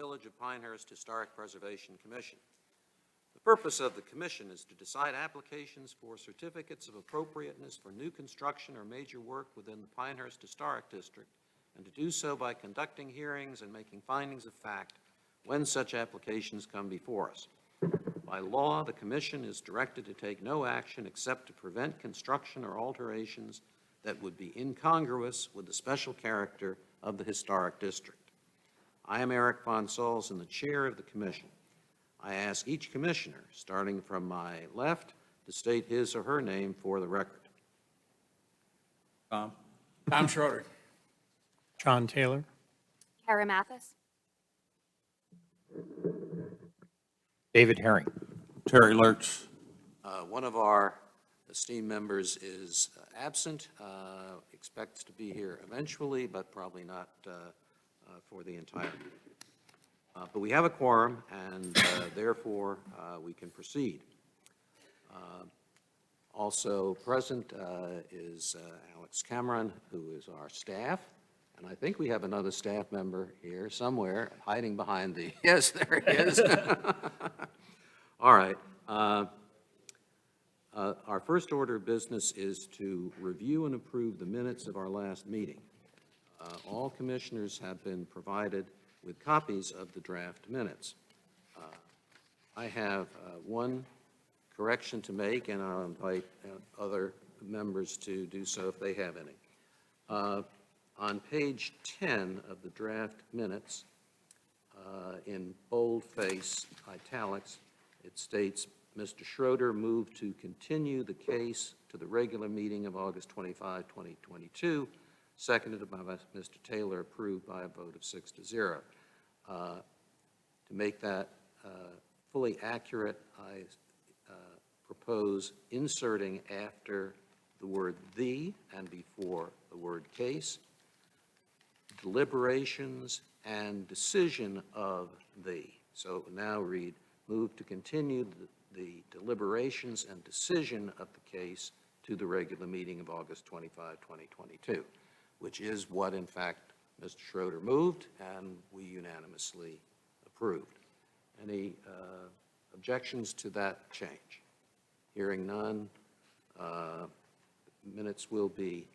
Village of Pinehurst Historic Preservation Commission. The purpose of the commission is to decide applications for certificates of appropriateness for new construction or major work within the Pinehurst Historic District, and to do so by conducting hearings and making findings of fact when such applications come before us. By law, the commission is directed to take no action except to prevent construction or alterations that would be incongruous with the special character of the historic district. I am Eric Von Solz, the chair of the commission. I ask each commissioner, starting from my left, to state his or her name for the record. Tom Schroeder. John Taylor. Kara Mathis. David Herring. Terry Lurch. One of our esteemed members is absent, expects to be here eventually, but probably not for the entire. But we have a quorum, and therefore we can proceed. Also present is Alex Cameron, who is our staff. And I think we have another staff member here somewhere hiding behind the, yes, there he is. All right. Our first order of business is to review and approve the minutes of our last meeting. All commissioners have been provided with copies of the draft minutes. I have one correction to make, and I'll invite other members to do so if they have any. On page 10 of the draft minutes, in boldface italics, it states, Mr. Schroeder moved to continue the case to the regular meeting of August 25, 2022, seconded by Mr. Taylor, approved by a vote of 6-0. To make that fully accurate, I propose inserting after the word "the" and before the word "case," deliberations and decision of the. So now read, move to continue the deliberations and decision of the case to the regular meeting of August 25, 2022, which is what, in fact, Mr. Schroeder moved, and we unanimously approved. Any objections to that change? Hearing none, minutes will be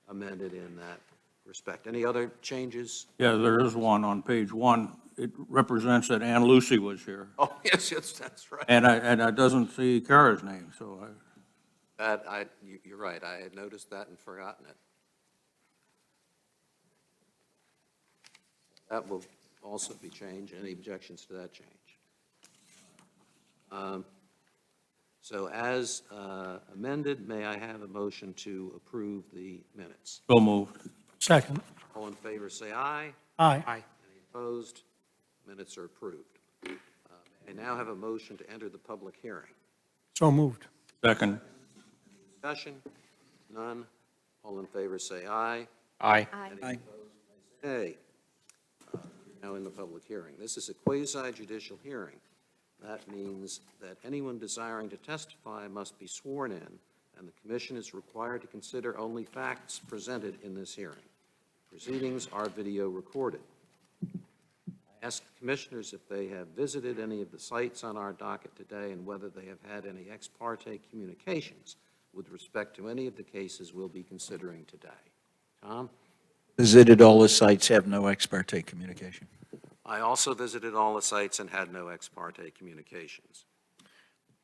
amended in that respect. Any other changes? Yeah, there is one on page 1. It represents that Ann Lucy was here. Oh, yes, that's right. And I doesn't see Kara's name, so You're right, I had noticed that and forgotten it. That will also be changed. Any objections to that change? So as amended, may I have a motion to approve the minutes? so moved. Second. All in favor, say aye. Aye. Any opposed? Minutes are approved. I now have a motion to enter the public hearing. So moved. Second. Discussion? None. All in favor, say aye. Aye. Any opposed? Nay. Now in the public hearing. This is a quasi-judicial hearing. That means that anyone desiring to testify must be sworn in, and the commission is required to consider only facts presented in this hearing. Proceedings are video recorded. I ask commissioners if they have visited any of the sites on our docket today and whether they have had any ex parte communications with respect to any of the cases we'll be considering today. Tom? Visited all the sites, have no ex parte communication. I also visited all the sites and had no ex parte communications.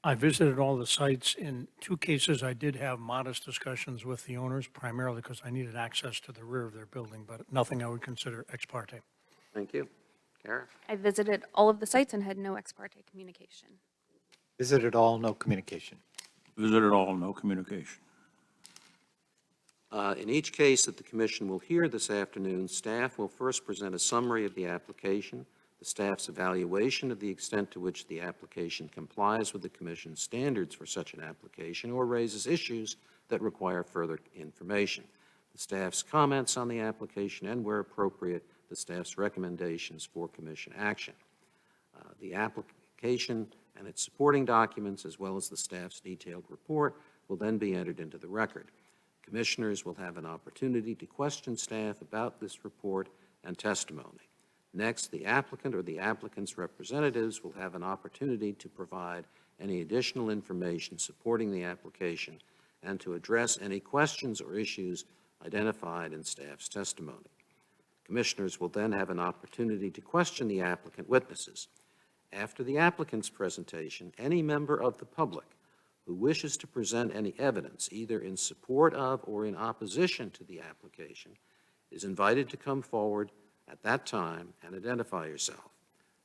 I visited all the sites. In 2 cases, I did have modest discussions with the owners, primarily because I needed access to the rear of their building, but nothing I would consider ex parte. Thank you. Kara? I visited all of the sites and had no ex parte communication. Visited all, no communication. Visited all, no communication. In each case that the commission will hear this afternoon, staff will first present a summary of the application, the staff's evaluation of the extent to which the application complies with the commission's standards for such an application or raises issues that require further information, the staff's comments on the application, and where appropriate, the staff's recommendations for commission action. The application and its supporting documents, as well as the staff's detailed report, will then be entered into the record. Commissioners will have an opportunity to question staff about this report and testimony. Next, the applicant or the applicant's representatives will have an opportunity to provide any additional information supporting the application and to address any questions or issues identified in staff's testimony. Commissioners will then have an opportunity to question the applicant witnesses. After the applicant's presentation, any member of the public who wishes to present any evidence, either in support of or in opposition to the application, is invited to come forward at that time and identify yourself.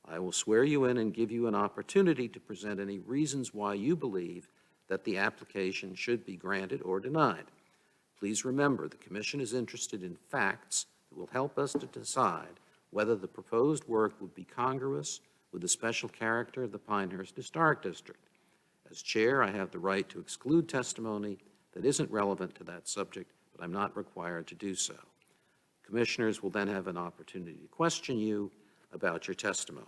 I will swear you in and give you an opportunity to present any reasons why you believe that the application should be granted or denied. Please remember, the Commission is interested in facts that will help us to decide whether the proposed work would be congruous with the special character of the Pinehurst Historic District. As chair, I have the right to exclude testimony that isn't relevant to that subject, but I'm not required to do so. Commissioners will then have an opportunity to question you about your testimony.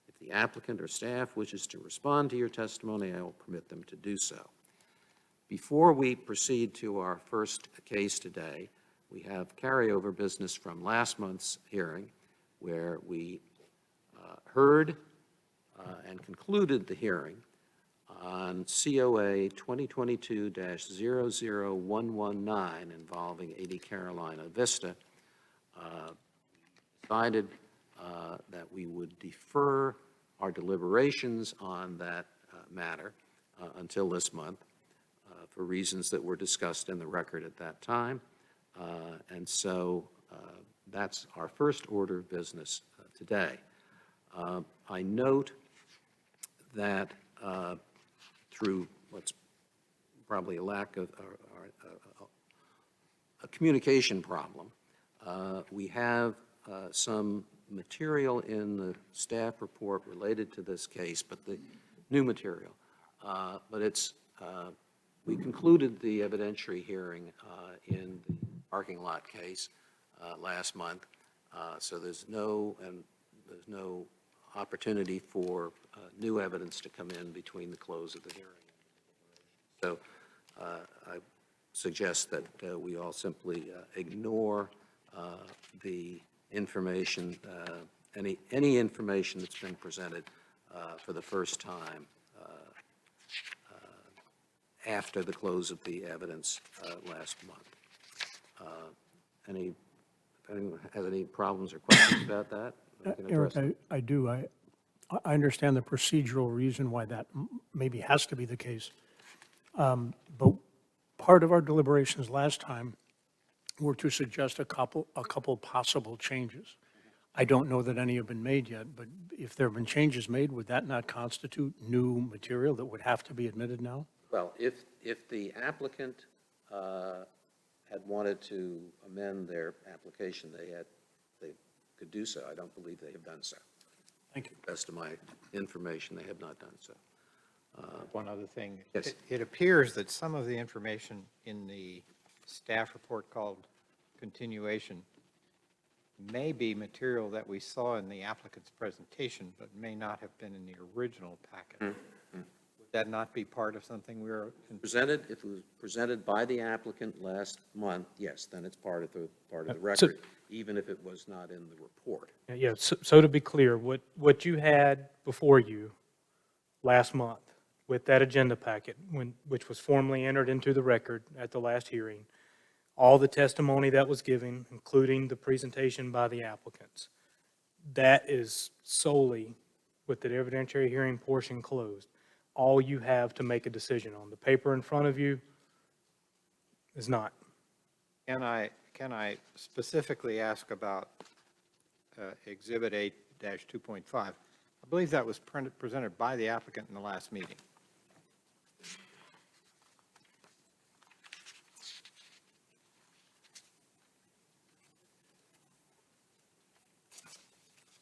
If the applicant or staff wishes to respond to your testimony, I will permit them to do so. Before we proceed to our first case today, we have carryover business from last month's hearing, where we heard and concluded the hearing on COA 2022-00119 involving 80 Carolina Vista. Decided that we would defer our deliberations on that matter until this month for reasons that were discussed in the record at that time. And so that's our first order of business today. I note that through what's probably a lack of a communication problem, we have some material in the staff report related to this case, but the new material. But it's, we concluded the evidentiary hearing in the parking lot case last month, so there's no opportunity for new evidence to come in between the close of the hearing. So I suggest that we all simply ignore the information, any information that's been presented for the first time after the close of the evidence last month. If anyone has any problems or questions about that, I can address them. Eric, I do. I understand the procedural reason why that maybe has to be the case. But part of our deliberations last time were to suggest a couple possible changes. I don't know that any have been made yet, but if there have been changes made, would that not constitute new material that would have to be admitted now? Well, if the applicant had wanted to amend their application, they could do so. I don't believe they have done so. Thank you. Best of my information, they have not done so. One other thing. Yes. It appears that some of the information in the staff report called continuation may be material that we saw in the applicant's presentation, but may not have been in the original packet. Would that not be part of something we were? Presented, if it was presented by the applicant last month, yes, then it's part of the record, even if it was not in the report. Yeah, so to be clear, what you had before you last month with that agenda packet, which was formally entered into the record at the last hearing, all the testimony that was given, including the presentation by the applicants, that is solely with the evidentiary hearing portion closed. All you have to make a decision on. The paper in front of you is not. Can I specifically ask about Exhibit 8-2.5? I believe that was presented by the applicant in the last meeting.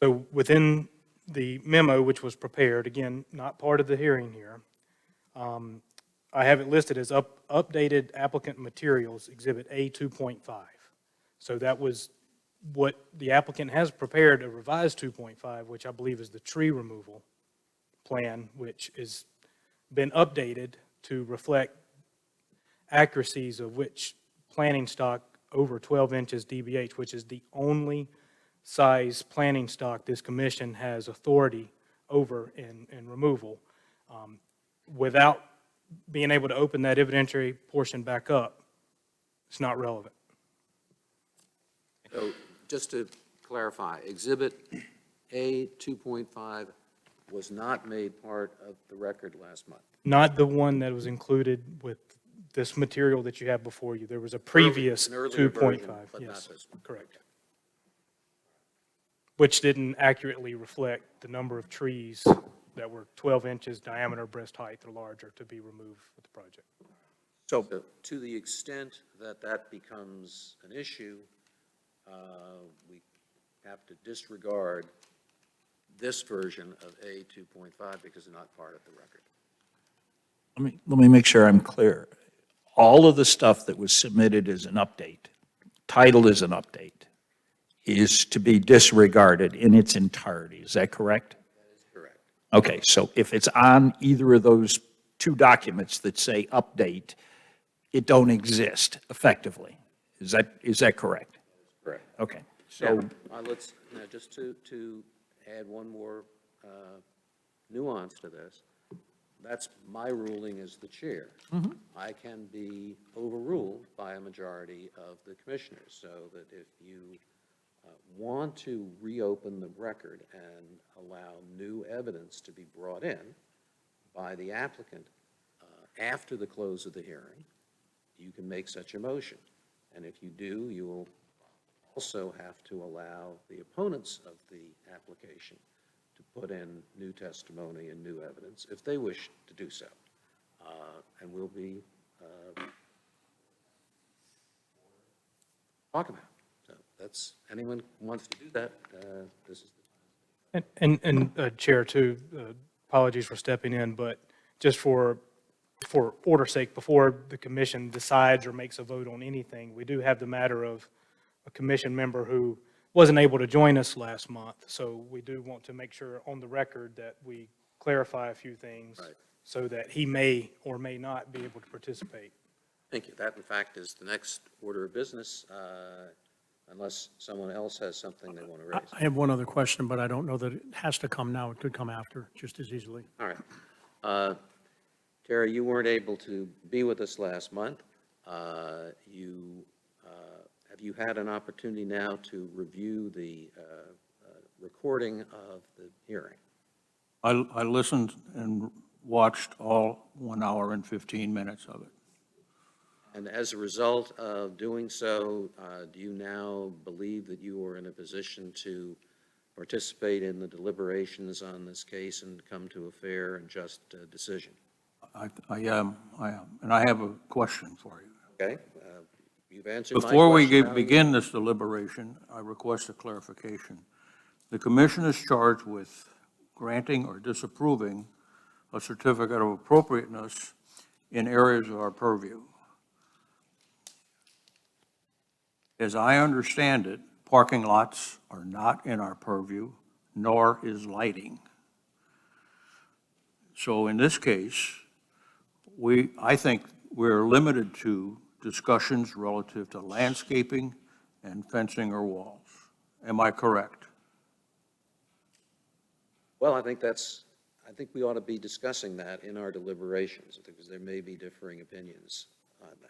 So within the memo, which was prepared, again, not part of the hearing here, I have it listed as updated applicant materials, Exhibit A 2.5. So that was what the applicant has prepared, a revised 2.5, which I believe is the tree removal plan, which has been updated to reflect accuracies of which planting stock over 12 inches DBH, which is the only size planning stock this commission has authority over in removal. Without being able to open that evidentiary portion back up, it's not relevant. So just to clarify, Exhibit A 2.5 was not made part of the record last month. Not the one that was included with this material that you have before you. There was a previous An earlier 2.5. version, but not Yes, this one. correct. Which didn't accurately reflect the number of trees that were 12 inches diameter, breast height, or larger to be removed with the project. So to the extent that that becomes an issue, we have to disregard this version of A 2.5 because it's not part of the record. Let me make sure I'm clear. All of the stuff that was submitted as an update, titled as an update, is to be disregarded in its entirety. Is that correct? Correct. Okay, so if it's on either of those two documents that say update, it don't exist effectively. Is that correct? Correct. Okay, So so, let's, now just to add one more nuance to this, that's my ruling as the chair. I can be overruled by a majority of the commissioners, so that if you want to reopen the record and allow new evidence to be brought in by the applicant after the close of the hearing, you can make such a motion. And if you do, you will also have to allow the opponents of the application to put in new testimony and new evidence if they wish to do so. And we'll be talk about it. So that's, anyone who wants to do that, this is the And Chair, too, apologies for stepping in, but just for order's sake, before the commission decides or makes a vote on anything, we do have the matter of a commission member who wasn't able to join us last month. So we do want to make sure on the record that we clarify a few things Right. so that he may or may not be able to participate. Thank you. That, in fact, is the next order of business, unless someone else has something they want to raise. I have one other question, but I don't know that it has to come now. It could come after, just as easily. All right. Terry, you weren't able to be with us last month. Have you had an opportunity now to review the recording of the hearing? I listened and watched all 1 hour and 15 minutes of it. And as a result of doing so, do you now believe that you are in a position to participate in the deliberations on this case and come to a fair and just decision? I am. And I have a question for you. Okay? You've answered my question. Before we Now you- begin this deliberation, I request a clarification. The commission is charged with granting or disapproving a certificate of appropriateness in areas of our purview. As I understand it, parking lots are not in our purview, nor is lighting. So in this case, I think we're limited to discussions relative to landscaping and fencing or walls. Am I correct? Well, I think we ought to be discussing that in our deliberations, because there may be differing opinions on that.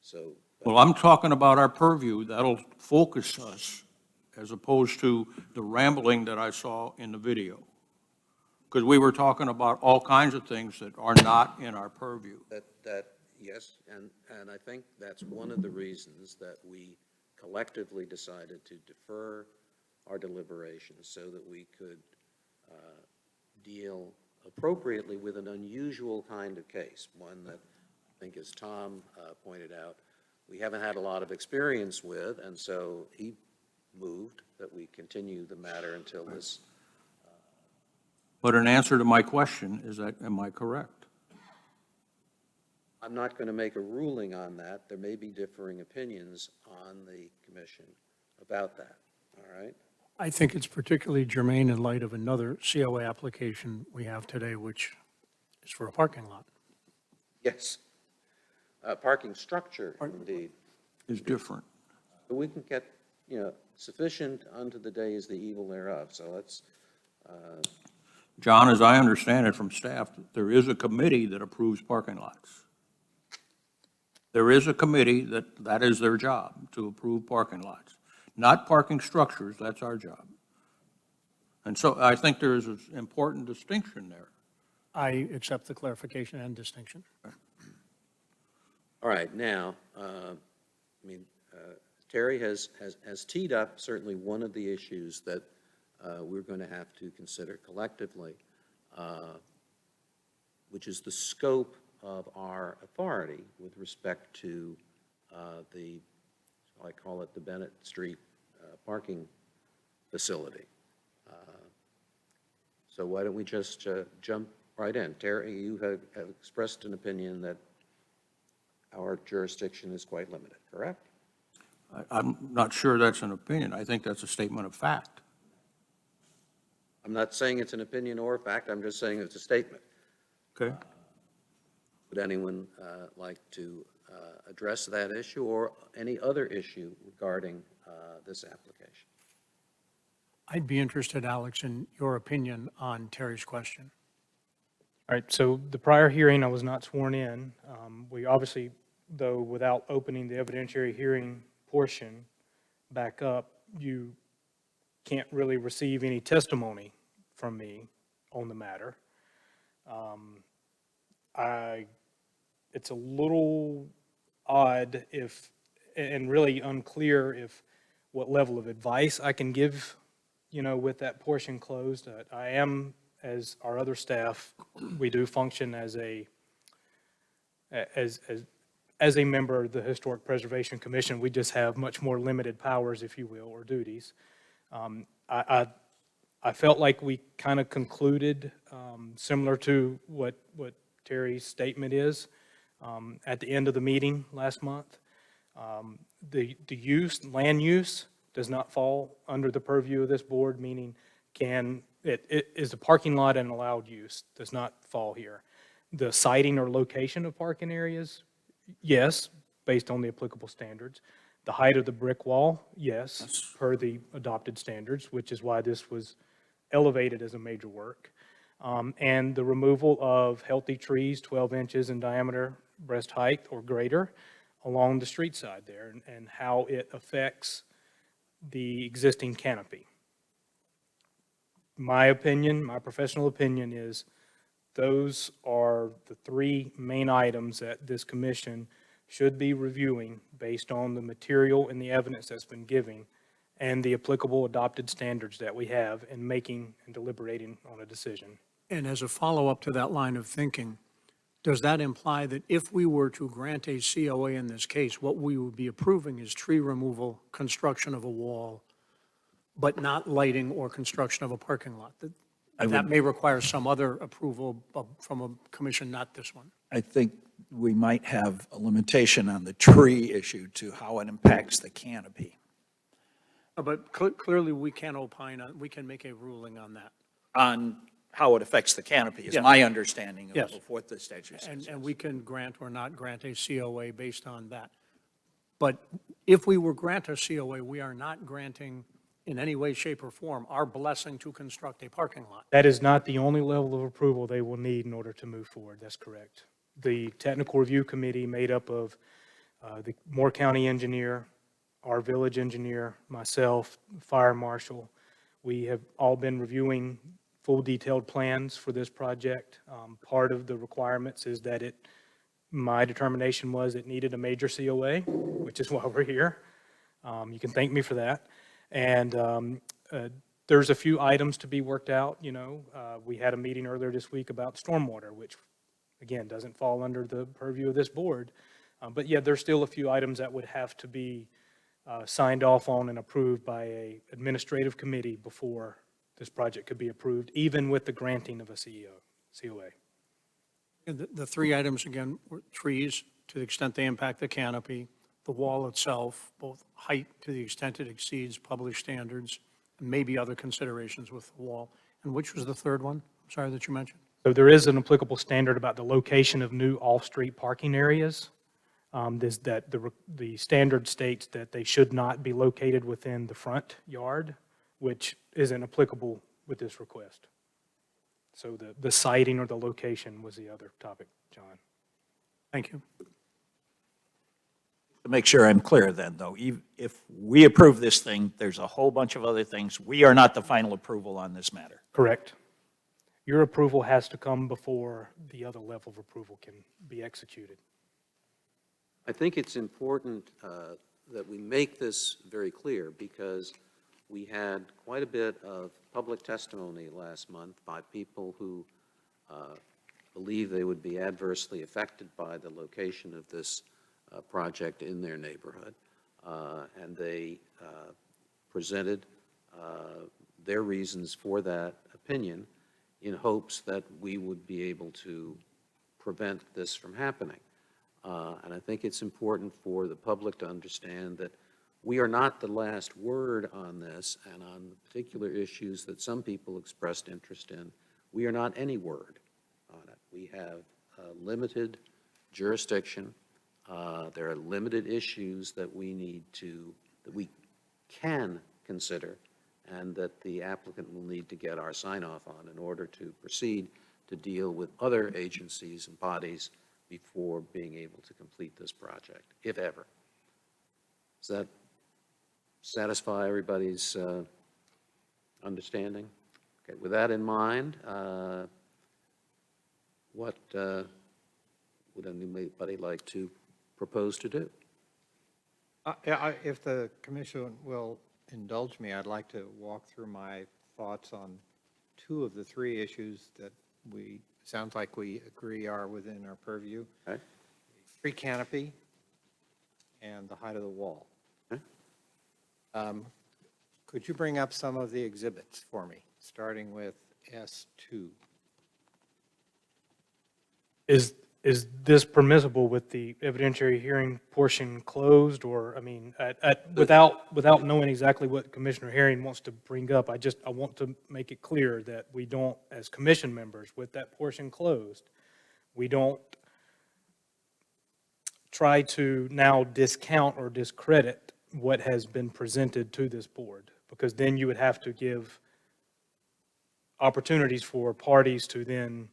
So, Well, I'm talking about our purview. That'll focus us as opposed to the rambling that I saw in the video. Because we were talking about all kinds of things that are not in our purview. yes, and I think that's one of the reasons that we collectively decided to defer our deliberations so that we could deal appropriately with an unusual kind of case, one that I think, as Tom pointed out, we haven't had a lot of experience with, and so he moved that we continue the matter until this. But in answer to my question is that, am I correct? I'm not going to make a ruling on that. There may be differing opinions on the commission about that, all right? I think it's particularly germane in light of another COA application we have today, which is for a parking lot. Yes. Parking structure, indeed. Is different. But we can get, sufficient unto the day is the evil thereof. So let's, John, as I understand it from staff, there is a committee that approves parking lots. There is a committee that is their job, to approve parking lots. Not parking structures, that's our job. And so I think there is an important distinction there. I accept the clarification and distinction. all right, now, Terry has teed up certainly one of the issues that we're going to have to consider collectively, which is the scope of our authority with respect to shall I call it the Bennett Street parking facility. So why don't we just jump right in? Terry, you have expressed an opinion that our jurisdiction is quite limited, correct? I'm not sure that's an opinion. I think that's a statement of fact. I'm not saying it's an opinion or a fact, I'm just saying it's a statement. Okay? Would anyone like to address that issue or any other issue regarding this application? I'd be interested, Alex, in your opinion on Terry's question. All right, so the prior hearing, I was not sworn in. We obviously, though, without opening the evidentiary hearing portion back up, you can't really receive any testimony from me on the matter. It's a little odd and really unclear if what level of advice I can give, with that portion closed. I am, as our other staff, we do function as a member of the Historic Preservation Commission. We just have much more limited powers, if you will, or duties. I felt like we kind of concluded, similar to what Terry's statement is, at the end of the meeting last month. The land use does not fall under the purview of this board, meaning it is a parking lot and allowed use, does not fall here. The siting or location of parking areas, yes, based on the applicable standards. The height of the brick wall, yes, per the adopted standards, which is why this was elevated as a major work. And the removal of healthy trees 12 inches in diameter, breast height or greater, along the street side there, and how it affects the existing canopy. My opinion, my professional opinion is those are the three main items that this commission should be reviewing based on the material and the evidence that's been given and the applicable adopted standards that we have in making and deliberating on a decision. And as a follow-up to that line of thinking, does that imply that if we were to grant a COA in this case, what we would be approving is tree removal, construction of a wall, but not lighting or construction of a parking lot? That may require some other approval from a commission, not this one. I think we might have a limitation on the tree issue to how it impacts the canopy. But clearly, we can opine on, we can make a ruling on that. On how it affects the canopy is Yeah. my understanding Yes. of what the statute says. And we can grant or not grant a COA based on that. But if we were grant a COA, we are not granting in any way, shape, or form our blessing to construct a parking lot. That is not the only level of approval they will need in order to move forward. That's correct. The technical review committee made up of the Moore County engineer, our village engineer, myself, fire marshal. We have all been reviewing full detailed plans for this project. Part of the requirements is that my determination was it needed a major COA, which is why we're here. You can thank me for that. And there's a few items to be worked out, We had a meeting earlier this week about stormwater, which, again, doesn't fall under the purview of this board. But yeah, there's still a few items that would have to be signed off on and approved by a administrative committee before this project could be approved, even with the granting of a COA. And the three items, again, were trees to the extent they impact the canopy, the wall itself, both height to the extent it exceeds published standards, and maybe other considerations with the wall. And which was the third one? Sorry, that you mentioned? So there is an applicable standard about the location of new off-street parking areas. The standard states that they should not be located within the front yard, which isn't applicable with this request. So the siting or the location was the other topic, John. Thank you. To make sure I'm clear then, though, if we approve this thing, there's a whole bunch of other things. We are not the final approval on this matter. Correct. Your approval has to come before the other level of approval can be executed. I think it's important that we make this very clear because we had quite a bit of public testimony last month by people who believe they would be adversely affected by the location of this project in their neighborhood. And they presented their reasons for that opinion in hopes that we would be able to prevent this from happening. And I think it's important for the public to understand that we are not the last word on this, and on the particular issues that some people expressed interest in, we are not any word on it. We have limited jurisdiction. There are limited issues that we can consider, and that the applicant will need to get our sign-off on in order to proceed to deal with other agencies and bodies before being able to complete this project, if ever. Does that satisfy everybody's understanding? Okay, with that in mind, what would anybody like to propose to do? If the commission will indulge me, I'd like to walk through my thoughts on two of the three issues that sounds like we agree are within our purview. Okay. Tree canopy and the height of the wall. Okay. Could you bring up some of the exhibits for me, starting with S2? Is this permissible with the evidentiary hearing portion closed, or, I mean, without knowing exactly what Commissioner Herring wants to bring up, I want to make it clear that we don't, as commission members, with that portion closed, we don't try to now discount or discredit what has been presented to this board, because then you would have to give opportunities for parties to then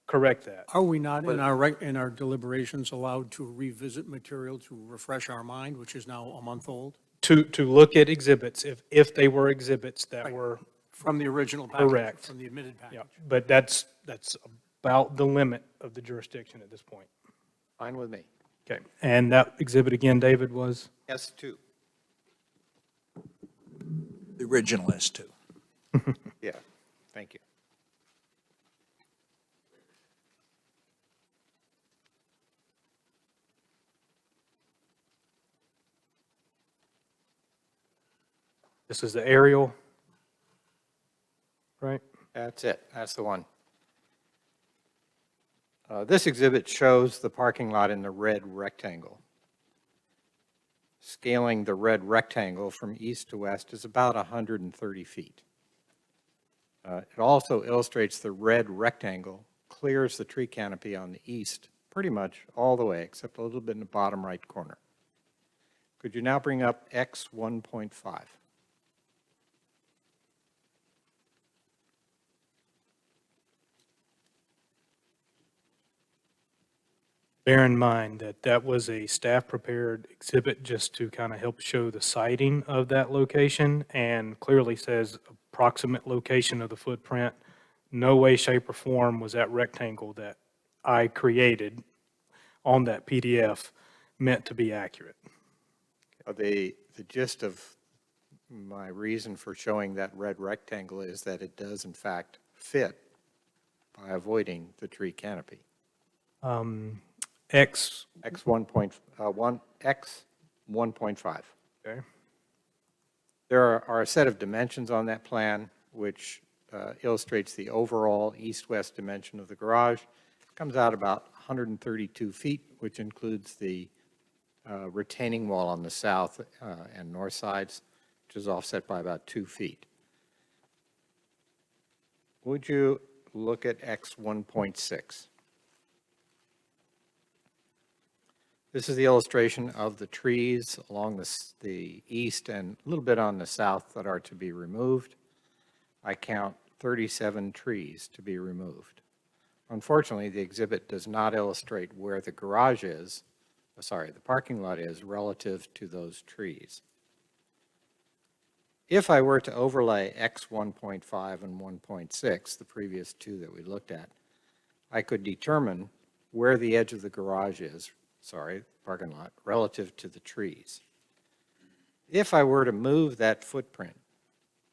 correct that. Are we not in our deliberations allowed to revisit material to refresh our mind, which is now a month old? To look at exhibits, if they were exhibits that Right. were, From the original package? Correct. From the admitted yeah, package? but that's about the limit of the jurisdiction at this point. Fine with me. Okay, and that exhibit again, David, was? S2. The original S2. Yeah, thank you. This is the aerial, right? That's it. That's the one. This exhibit shows the parking lot in the red rectangle. Scaling the red rectangle from east to west is about 130 feet. It also illustrates the red rectangle clears the tree canopy on the east pretty much all the way, except a little bit in the bottom right corner. Could you now bring up X 1.5? Bear in mind that that was a staff-prepared exhibit just to kind of help show the siting of that location, and clearly says approximate location of the footprint. No way, shape, or form was that rectangle that I created on that PDF meant to be accurate. The gist of my reason for showing that red rectangle is that it does in fact fit by avoiding the tree canopy. X, X 1.5. okay, There are a set of dimensions on that plan which illustrates the overall east-west dimension of the garage. It comes out about 132 feet, which includes the retaining wall on the south and north sides, which is offset by about 2 feet. Would you look at X 1.6? This is the illustration of the trees along the east and a little bit on the south that are to be removed. I count 37 trees to be removed. Unfortunately, the exhibit does not illustrate where the garage is, the parking lot is relative to those trees. If I were to overlay X 1.5 and 1.6, the previous two that we looked at, I could determine where the edge of the garage is, parking lot, relative to the trees. If I were to move that footprint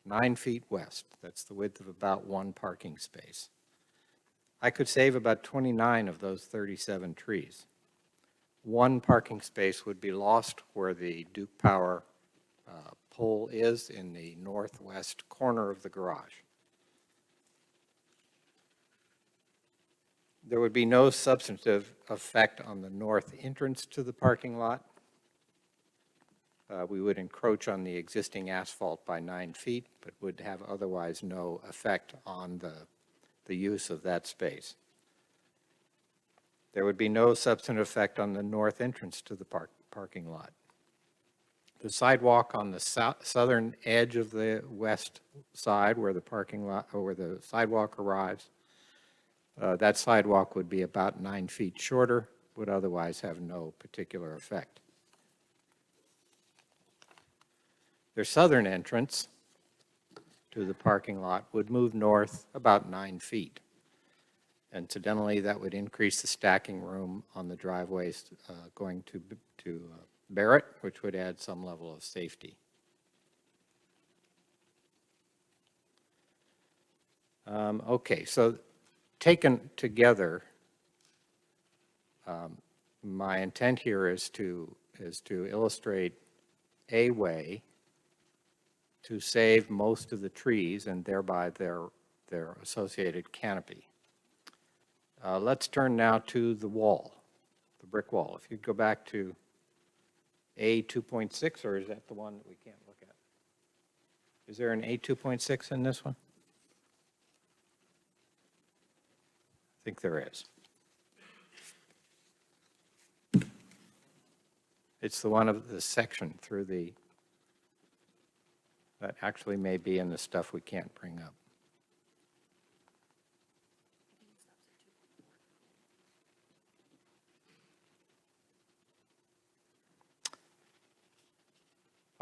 9 feet west, that's the width of about one parking space, I could save about 29 of those 37 trees. One parking space would be lost where the Duke Power pole is in the northwest corner of the garage. There would be no substantive effect on the north entrance to the parking lot. We would encroach on the existing asphalt by 9 feet, but would have otherwise no effect on the use of that space. There would be no substantive effect on the north entrance to the parking lot. The sidewalk on the southern edge of the west side where the parking lot, or where the sidewalk arrives, that sidewalk would be about 9 feet shorter, would otherwise have no particular effect. Their southern entrance to the parking lot would move north about 9 feet. Incidentally, that would increase the stacking room on the driveways going to Barrett, which would add some level of safety. Okay, so taken together, my intent here is to illustrate a way to save most of the trees and thereby their associated canopy. Let's turn now to the wall, the brick wall. If you go back to A 2.6, or is that the one that we can't look at? Is there an A 2.6 in this one? I think there is. It's the one of the section through the, that actually may be in the stuff we can't bring up.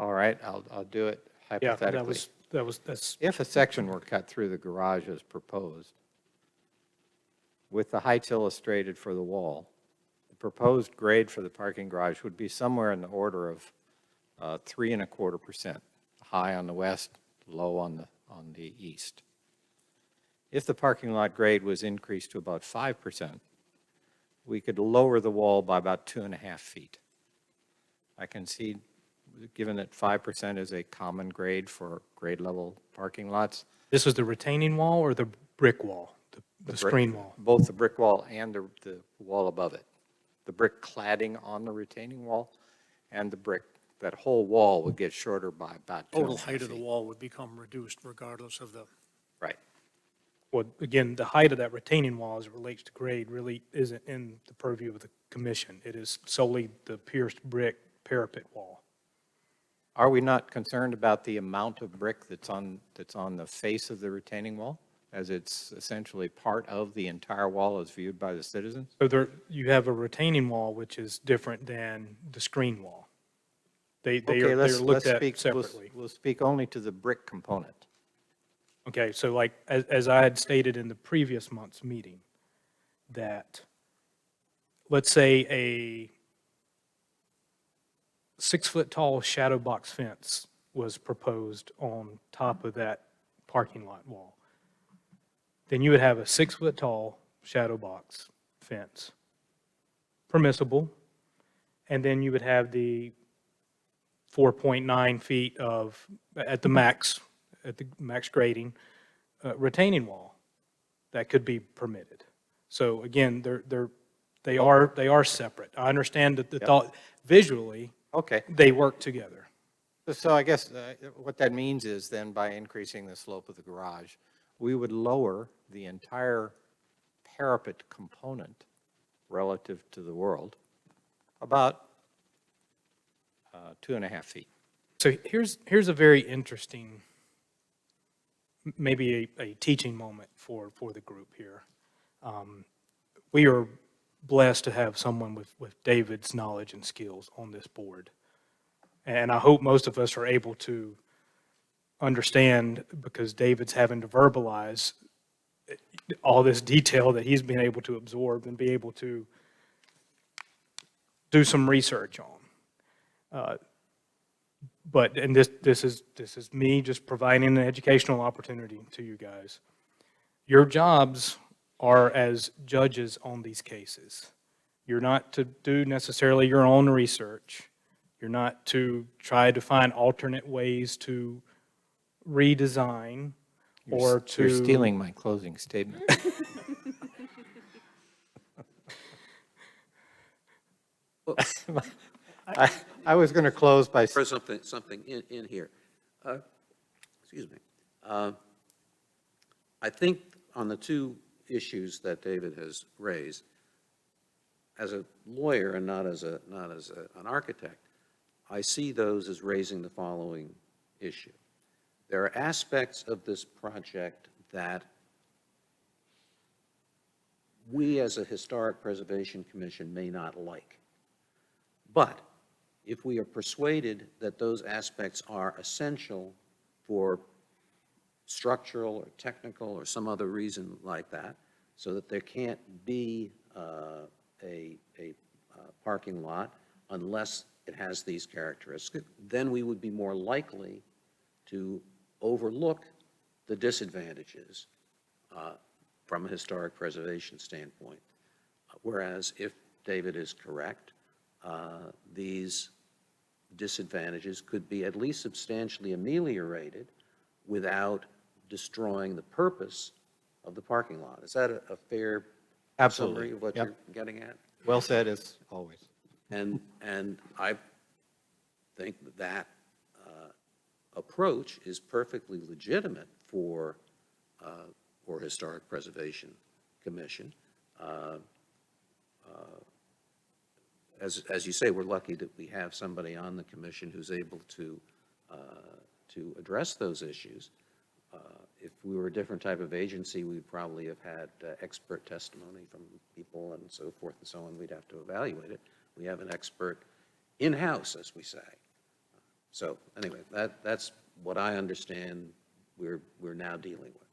All right, I'll do it Yeah, hypothetically. that's, If a section were cut through the garage as proposed, with the heights illustrated for the wall, the proposed grade for the parking garage would be somewhere in the order of 3.25%, high on the west, low on the east. If the parking lot grade was increased to about 5%, we could lower the wall by about 2.5 feet. I can see, given that 5% is a common grade for grade level parking lots. this was the retaining wall or the brick wall, the brick- screen wall? Both the brick wall and the wall above it. The brick cladding on the retaining wall and the brick, that whole wall would get shorter by about 2.5 Total height of the feet. wall would become reduced regardless of the, Right. Well, again, the height of that retaining wall as it relates to grade really isn't in the purview of the commission. It is solely the pierced brick parapet wall. Are we not concerned about the amount of brick that's on the face of the retaining wall, as it's essentially part of the entire wall as viewed by the citizens? So there, you have a retaining wall, which is different than the screen wall. They Okay, are let's looked at speak, separately. we'll speak only to the brick component. Okay, so like, as I had stated in the previous month's meeting, that, let's say a 6-foot-tall shadow box fence was proposed on top of that parking lot wall. Then you would have a 6-foot-tall shadow box fence, permissible, and then you would have the 4.9 feet of, at the max grading, retaining wall that could be permitted. So again, they are separate. I understand that the thought, visually, Okay. they work together. So I guess what that means is then by increasing the slope of the garage, we would lower the entire parapet component relative to the world About 2.5 feet. So here's a very interesting, maybe a teaching moment for the group here. We are blessed to have someone with David's knowledge and skills on this board. And I hope most of us are able to understand, because David's having to verbalize all this detail that he's been able to absorb and be able to do some research on. But, and this is me just providing an educational opportunity to you guys. Your jobs are as judges on these cases. You're not to do necessarily your own research. You're not to try to find alternate ways to redesign or to. You're stealing my closing statement. I was going to close by, For something in here. Excuse me. I think on the two issues that David has raised, as a lawyer and not as an architect, I see those as raising the following issue. There are aspects of this project that we as a Historic Preservation Commission may not like. But if we are persuaded that those aspects are essential for structural or technical or some other reason like that, so that there can't be a parking lot unless it has these characteristics, then we would be more likely to overlook the disadvantages from a historic preservation standpoint. Whereas if David is correct, these disadvantages could be at least substantially ameliorated without destroying the purpose of the parking lot. Is that a fair Absolutely. summary of what Yep. you're getting at? well said as always. And I think that approach is perfectly legitimate for Historic Preservation Commission. As you say, we're lucky that we have somebody on the commission who's able to address those issues. If we were a different type of agency, we'd probably have had expert testimony from people and so forth and so on. We'd have to evaluate it. We have an expert in-house, as we say. So anyway, that's what I understand we're now dealing with.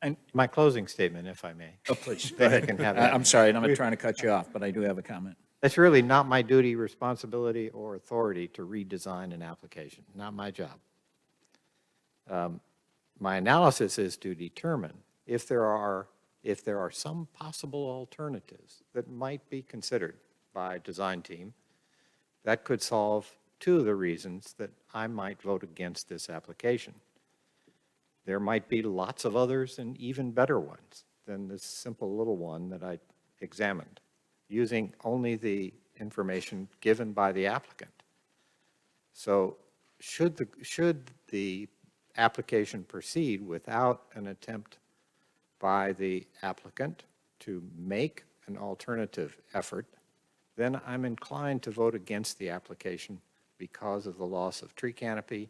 And my closing statement, if I may. Oh, please, go Then you ahead. can have that. I'm sorry, I'm not trying to cut you off, but I do have a comment. It's really not my duty, responsibility, or authority to redesign an application, not my job. My analysis is to determine if there are some possible alternatives that might be considered by a design team that could solve two of the reasons that I might vote against this application. There might be lots of others and even better ones than this simple little one that I examined, using only the information given by the applicant. So should the application proceed without an attempt by the applicant to make an alternative effort, then I'm inclined to vote against the application because of the loss of tree canopy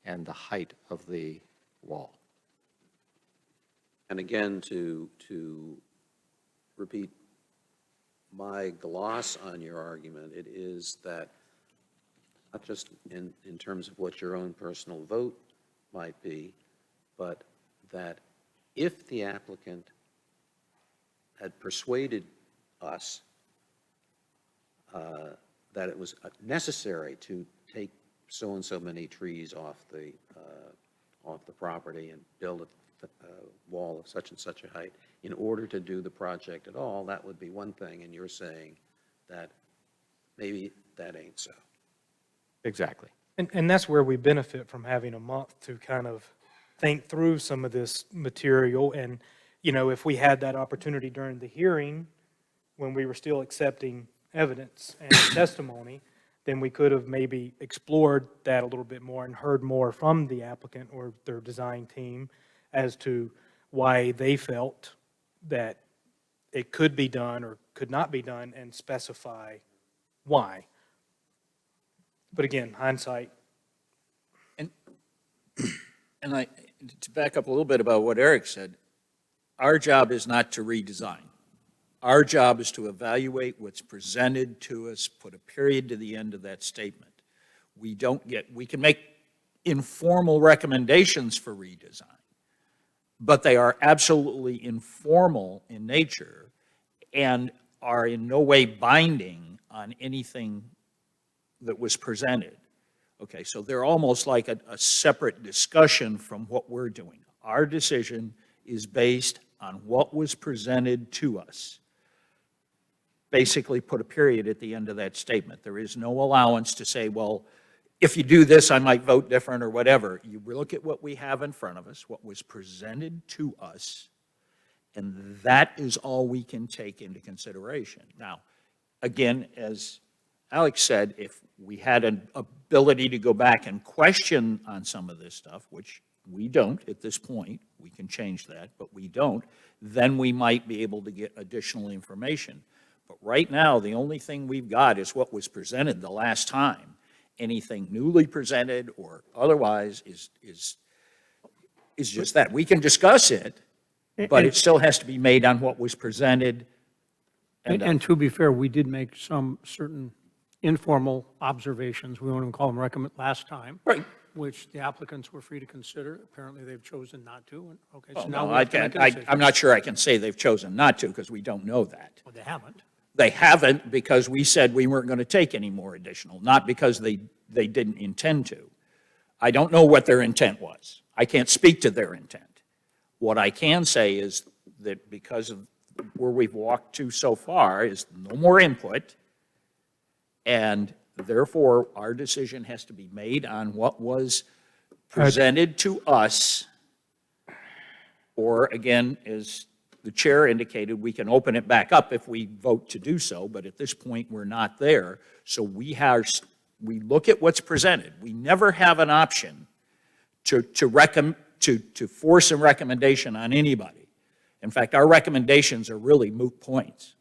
and the height of the wall. And again, to repeat my gloss on your argument, it is that not just in terms of what your own personal vote might be, but that if the applicant had persuaded us that it was necessary to take so-and-so many trees off the property and build a wall of such and such a height in order to do the project at all, that would be one thing, and you're saying that maybe that ain't so. Exactly. And that's where we benefit from having a month to kind of think through some of this material. And, you know, if we had that opportunity during the hearing, when we were still accepting evidence and testimony, then we could have maybe explored that a little bit more and heard more from the applicant or their design team as to why they felt that it could be done or could not be done, and specify why. But again, hindsight, And to back up a little bit about what Eric said, our job is not to redesign. Our job is to evaluate what's presented to us, put a period to the end of that statement. We can make informal recommendations for redesign, but they are absolutely informal in nature and are in no way binding on anything that was presented. Okay, so they're almost like a separate discussion from what we're doing. Our decision is based on what was presented to us. Basically, put a period at the end of that statement. There is no allowance to say, well, if you do this, I might vote different or whatever. You look at what we have in front of us, what was presented to us, and that is all we can take into consideration. Now, again, as Alex said, if we had an ability to go back and question on some of this stuff, which we don't at this point, we can change that, but we don't, then we might be able to get additional information. But right now, the only thing we've got is what was presented the last time. Anything newly presented or otherwise is just that. We can discuss it, but it still has to be made on what was presented. And to be fair, we did make some certain informal observations, we won't even call them recommend, last time. Right. Which the applicants were free to consider. Apparently, they've chosen not to, and, okay, so Oh, now no, we have to make a decision. I'm not sure I can say they've chosen not to, because we don't know that. Well, they haven't. They haven't because we said we weren't going to take any more additional, not because they didn't intend to. I don't know what their intent was. I can't speak to their intent. What I can say is that because of where we've walked to so far is no more input, and therefore our decision has to be made on what was presented to us, or again, as the chair indicated, we can open it back up if we vote to do so, but at this point, we're not there. So we look at what's presented. We never have an option to force a recommendation on anybody. In fact, our recommendations are really moot points.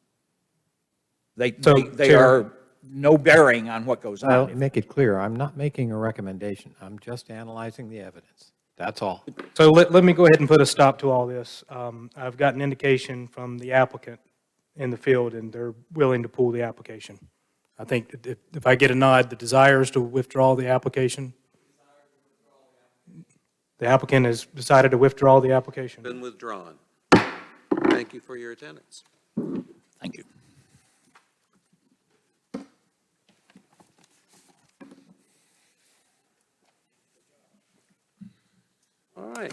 They Chair- are no bearing on what goes Well, on. make it clear, I'm not making a recommendation. I'm just analyzing the evidence. That's all. So let me go ahead and put a stop to all this. I've gotten indication from the applicant in the field, and they're willing to pull the application. I think that if I get a nod, the desire is to withdraw the application. The applicant has decided to withdraw the application. Been withdrawn. Thank you for your attendance. Thank you. All right.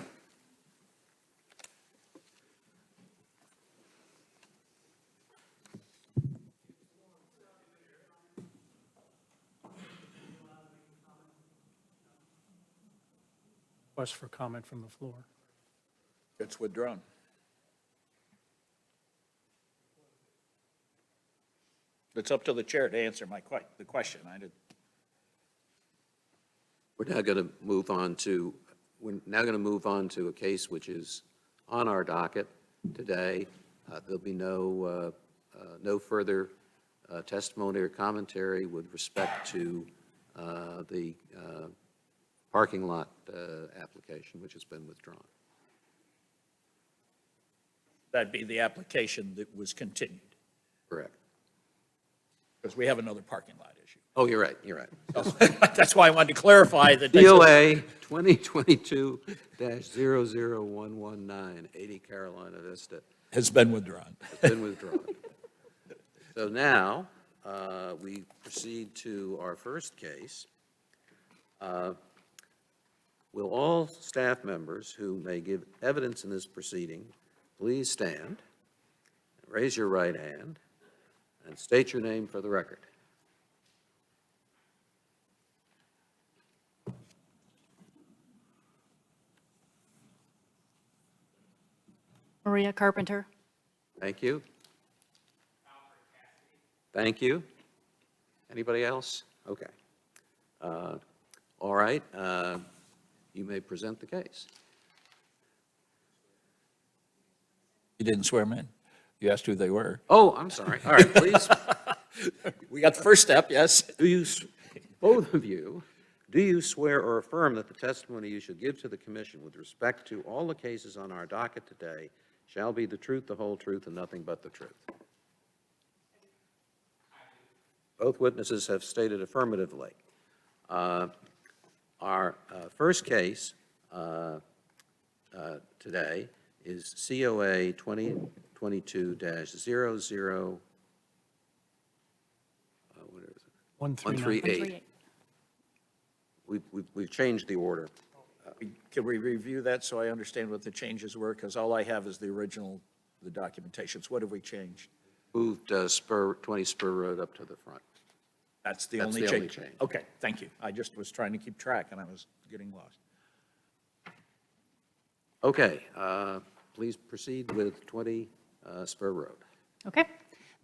Request for comment from the floor. It's withdrawn. It's up to the chair to answer the question. We're now going to move on to a case which is on our docket today. There'll be no further testimony or commentary with respect to the parking lot application, which has been withdrawn. That'd be the application that was continued, Correct. because we have another parking lot issue. Oh, you're right, you're right. That's why I wanted to clarify that. DOA 2022-00119, 80 Carolina Vista, Has been withdrawn. has been withdrawn. So now, we proceed to our first case. Will all staff members who may give evidence in this proceeding please stand, raise your right hand, and state your name for the record? Maria Carpenter. Thank you. Thank you. Anybody else? Okay. All right, you may present the case. You didn't swear them in. You asked who they were. Oh, I'm sorry. All right, please, We got the first step, yes. Both of you, do you swear or affirm that the testimony you shall give to the commission with respect to all the cases on our docket today shall be the truth, the whole truth, and nothing but the truth? Both witnesses have stated affirmatively. Our first case today is COA 2022-00, what is it? 139. 138. We've changed the order. Can we review that so I understand what the changes were? Because all I have is the original, the documentations. What have we changed? Moved 20 Spur Road up to the front. That's the That's only the only change? change. Okay, thank you. I just was trying to keep track and I was getting lost. Okay, please proceed with 20 Spur Road. Okay.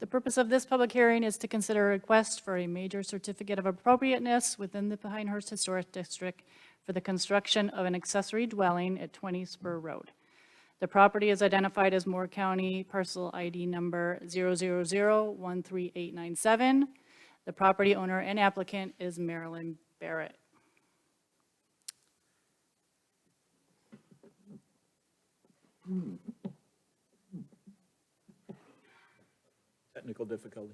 The purpose of this public hearing is to consider a request for a major certificate of appropriateness within the Pinehurst Historic District for the construction of an accessory dwelling at 20 Spur Road. The property is identified as Moore County parcel ID number 000-13897. The property owner and applicant is Marilyn Barrett. Technical difficulty?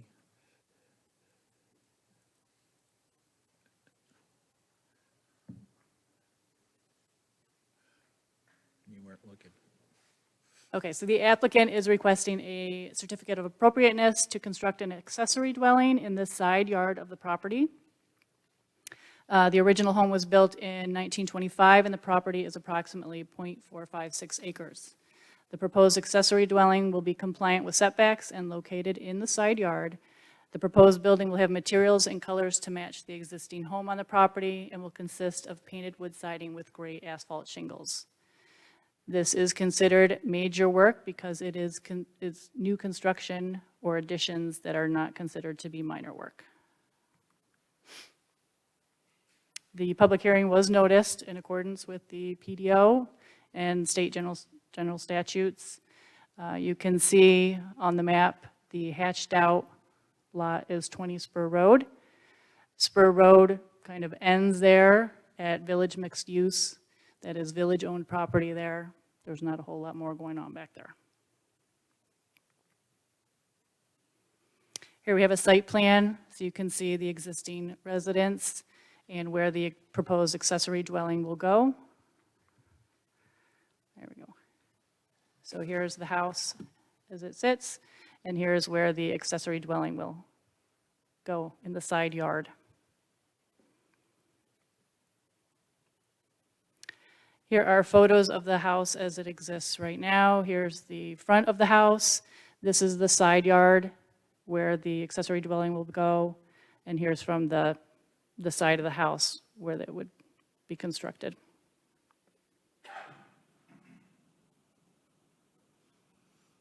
You weren't looking. Okay, so the applicant is requesting a certificate of appropriateness to construct an accessory dwelling in the side yard of the property. The original home was built in 1925, and the property is approximately .456 acres. The proposed accessory dwelling will be compliant with setbacks and located in the side yard. The proposed building will have materials and colors to match the existing home on the property and will consist of painted wood siding with gray asphalt shingles. This is considered major work because it is new construction or additions that are not considered to be minor work. The public hearing was noticed in accordance with the PDO and state general statutes. You can see on the map, the hatched out lot is 20 Spur Road. Spur Road kind of ends there at Village Mixed Use. That is village-owned property there. There's not a whole lot more going on back there. Here we have a site plan, so you can see the existing residence and where the proposed accessory dwelling will go. There we go. So here's the house as it sits, and here's where the accessory dwelling will go in the side yard. Here are photos of the house as it exists right now. Here's the front of the house. This is the side yard where the accessory dwelling will go. And here's from the side of the house where it would be constructed.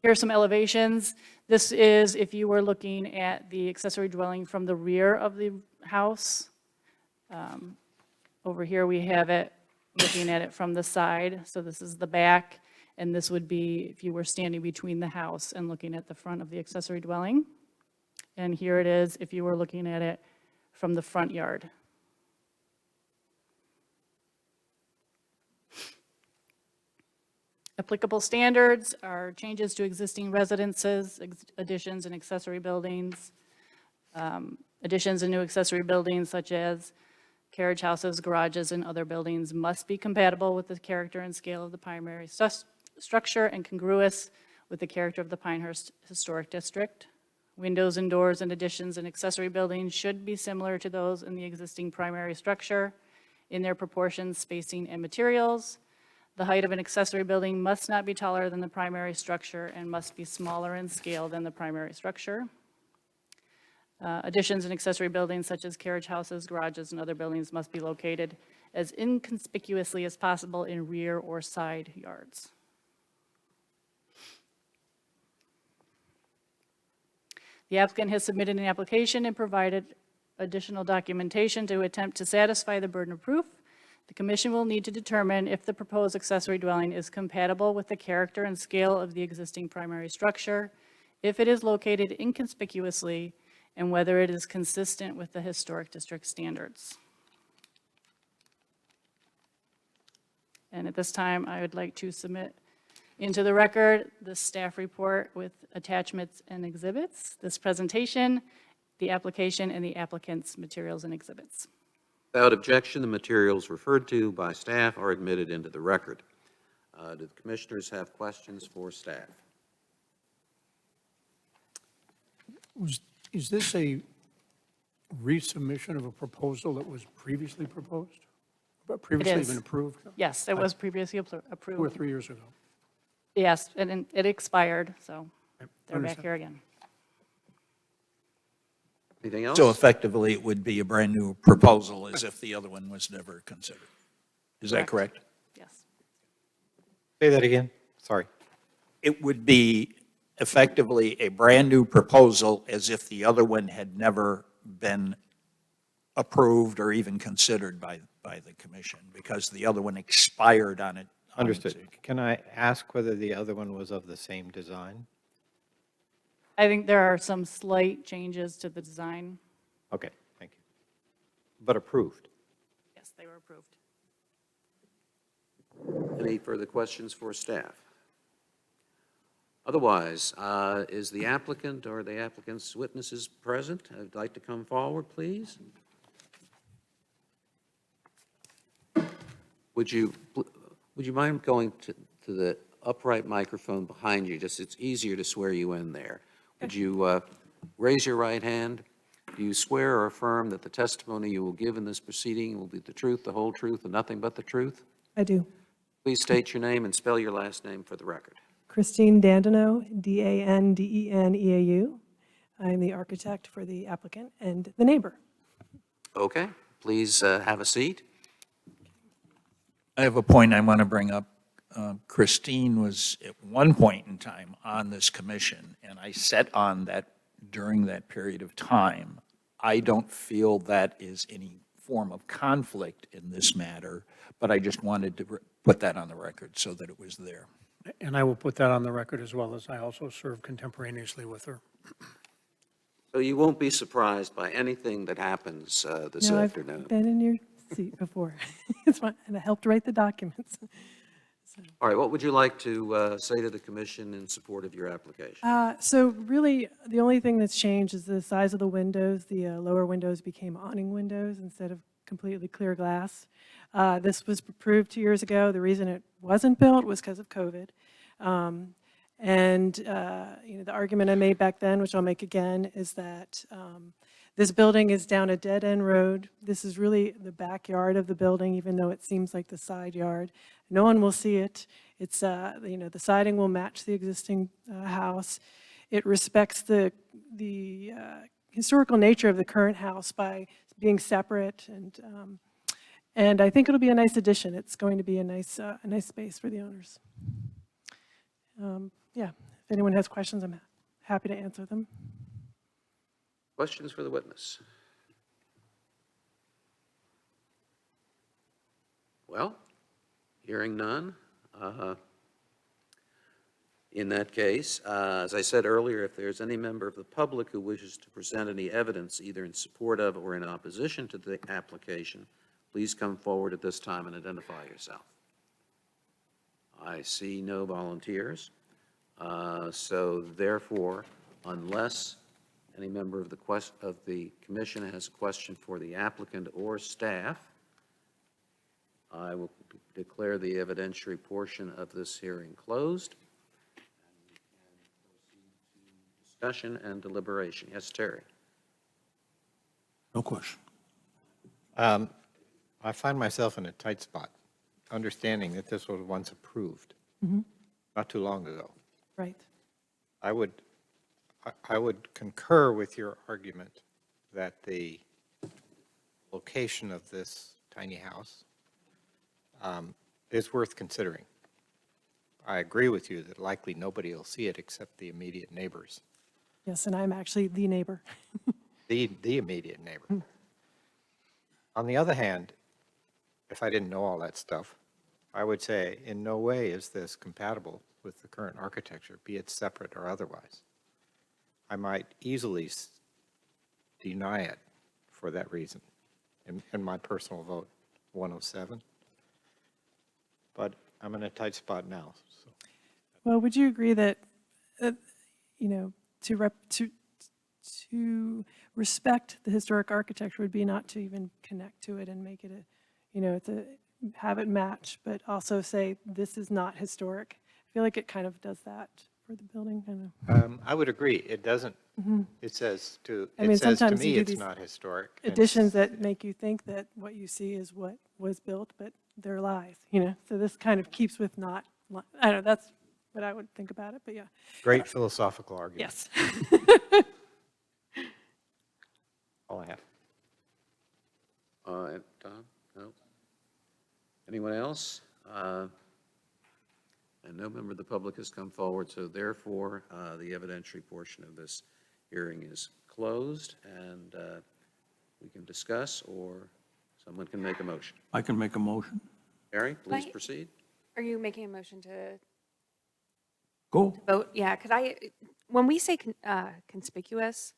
Here are some elevations. This is if you were looking at the accessory dwelling from the rear of the house. Over here we have it looking at it from the side. So this is the back, and this would be if you were standing between the house and looking at the front of the accessory dwelling. And here it is if you were looking at it from the front yard. Applicable standards are changes to existing residences, additions and accessory buildings, additions and new accessory buildings such as carriage houses, garages, and other buildings must be compatible with the character and scale of the primary structure and congruous with the character of the Pinehurst Historic District. Windows and doors and additions and accessory buildings should be similar to those in the existing primary structure in their proportions, spacing, and materials. The height of an accessory building must not be taller than the primary structure and must be smaller in scale than the primary structure. Additions and accessory buildings such as carriage houses, garages, and other buildings must be located as inconspicuously as possible in rear or side yards. The applicant has submitted an application and provided additional documentation to attempt to satisfy the burden of proof. The commission will need to determine if the proposed accessory dwelling is compatible with the character and scale of the existing primary structure, if it is located inconspicuously, and whether it is consistent with the historic district standards. And at this time, I would like to submit into the record the staff report with attachments and exhibits, this presentation, the application, and the applicant's materials and exhibits. Without objection, the materials referred to by staff are admitted into the record. Do the commissioners have questions for staff? Is this a resubmission of a proposal that was previously proposed? But previously is. been approved? Yes, it was previously 2 or approved. 3 years ago? Yes, and it expired, so they're back Understand. here again. Anything else? So effectively, it would be a brand-new proposal as if the other one was never considered. Is that Correct. correct? Yes. Say that again? Sorry. It would be effectively a brand-new proposal as if the other one had never been approved or even considered by the commission, because the other one expired on it. Understood. Can I ask whether the other one was of the same design? I think there are some slight changes to the design. Okay, thank you. But approved? Yes, they were approved. Any further questions for staff? Otherwise, is the applicant or the applicant's witnesses present? I'd like to come forward, please. Would you mind going to the upright microphone behind you? Just, it's easier to swear you in there. Would you raise your right hand? Do you swear or affirm that the testimony you will give in this proceeding will be the truth, the whole truth, and nothing but the truth? I do. Please state your name and spell your last name for the record. Christine Dandino, Dandeneau. I'm the architect for the applicant and the neighbor. Okay, please have a seat. I have a point I want to bring up. Christine was at one point in time on this commission, and I sat on that during that period of time. I don't feel that is any form of conflict in this matter, but I just wanted to put that on the record so that it was there. And I will put that on the record as well, as I also served contemporaneously with her. So you won't be surprised by anything that happens this No, afternoon. I've been in your seat before. It's fine, and I helped write the documents. All right, what would you like to say to the commission in support of your application? So really, the only thing that's changed is the size of the windows. The lower windows became awning windows instead of completely clear glass. This was approved 2 years ago. The reason it wasn't built was because of COVID. The argument I made back then, which I'll make again, is that this building is down a dead-end road. This is really the backyard of the building, even though it seems like the side yard. No one will see it. It's, the siding will match the existing house. It respects the historical nature of the current house by being separate, and I think it'll be a nice addition. It's going to be a nice space for the owners. If anyone has questions, I'm happy to answer them. Questions for the witness? Well, hearing none. In that case, as I said earlier, if there's any member of the public who wishes to present any evidence either in support of or in opposition to the application, please come forward at this time and identify yourself. I see no volunteers. So therefore, unless any member of the commission has a question for the applicant or staff, I will declare the evidentiary portion of this hearing closed. Discussion and deliberation. Yes, Terry. No question. I find myself in a tight spot, understanding that this was once approved, not too long ago. Right. I would concur with your argument that the location of this tiny house is worth considering. I agree with you that likely nobody will see it except the immediate neighbors, Yes, and I'm actually the neighbor. the immediate neighbor. On the other hand, if I didn't know all that stuff, I would say in no way is this compatible with the current architecture, be it separate or otherwise. I might easily deny it for that reason, in my personal vote, 107. But I'm in a tight spot now, so. Well, would you agree that, you know, to respect the historic architecture would be not to even connect to it and make it a, you know, have it match, but also say, this is not historic? I feel like it kind of does that for the building, I don't know. I would agree. It doesn't, it says I mean, it says to sometimes you me do it's these not historic. and Additions that make you think that what you see is what was built, but they're lies, you know? So this kind of keeps with not, I don't know, that's what I would think about it, but yeah. Great philosophical argument. Yes. All I have. Tom? No? Anyone else? And no member of the public has come forward, so therefore, the evidentiary portion of this hearing is closed, and we can discuss, or someone can make a motion. I can make a motion. Barry, please Right. proceed. Are you making a motion to Go. vote? Yeah, when we say conspicuous,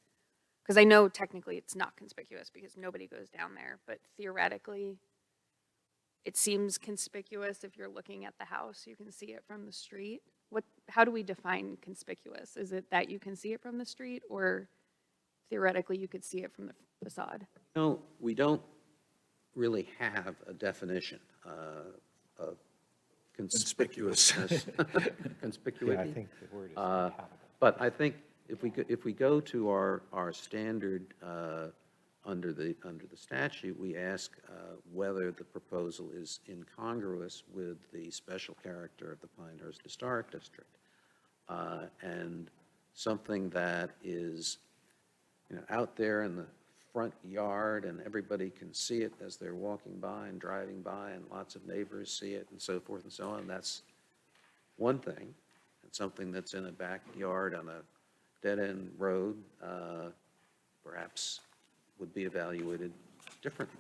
because I know technically it's not conspicuous because nobody goes down there, but theoretically, it seems conspicuous if you're looking at the house, you can see it from the street. How do we define conspicuous? Is it that you can see it from the street, or theoretically you could see it from the facade? No, we don't really have a definition of conspicuousness. Conspicuity. Yeah, I think the word is compatible. But I think if we go to our standard under the statute, we ask whether the proposal is incongruous with the special character of the Pinehurst Historic District. And something that is, you know, out there in the front yard and everybody can see it as they're walking by and driving by, and lots of neighbors see it and so forth and so on, that's one thing. And something that's in a backyard on a dead-end road perhaps would be evaluated differently.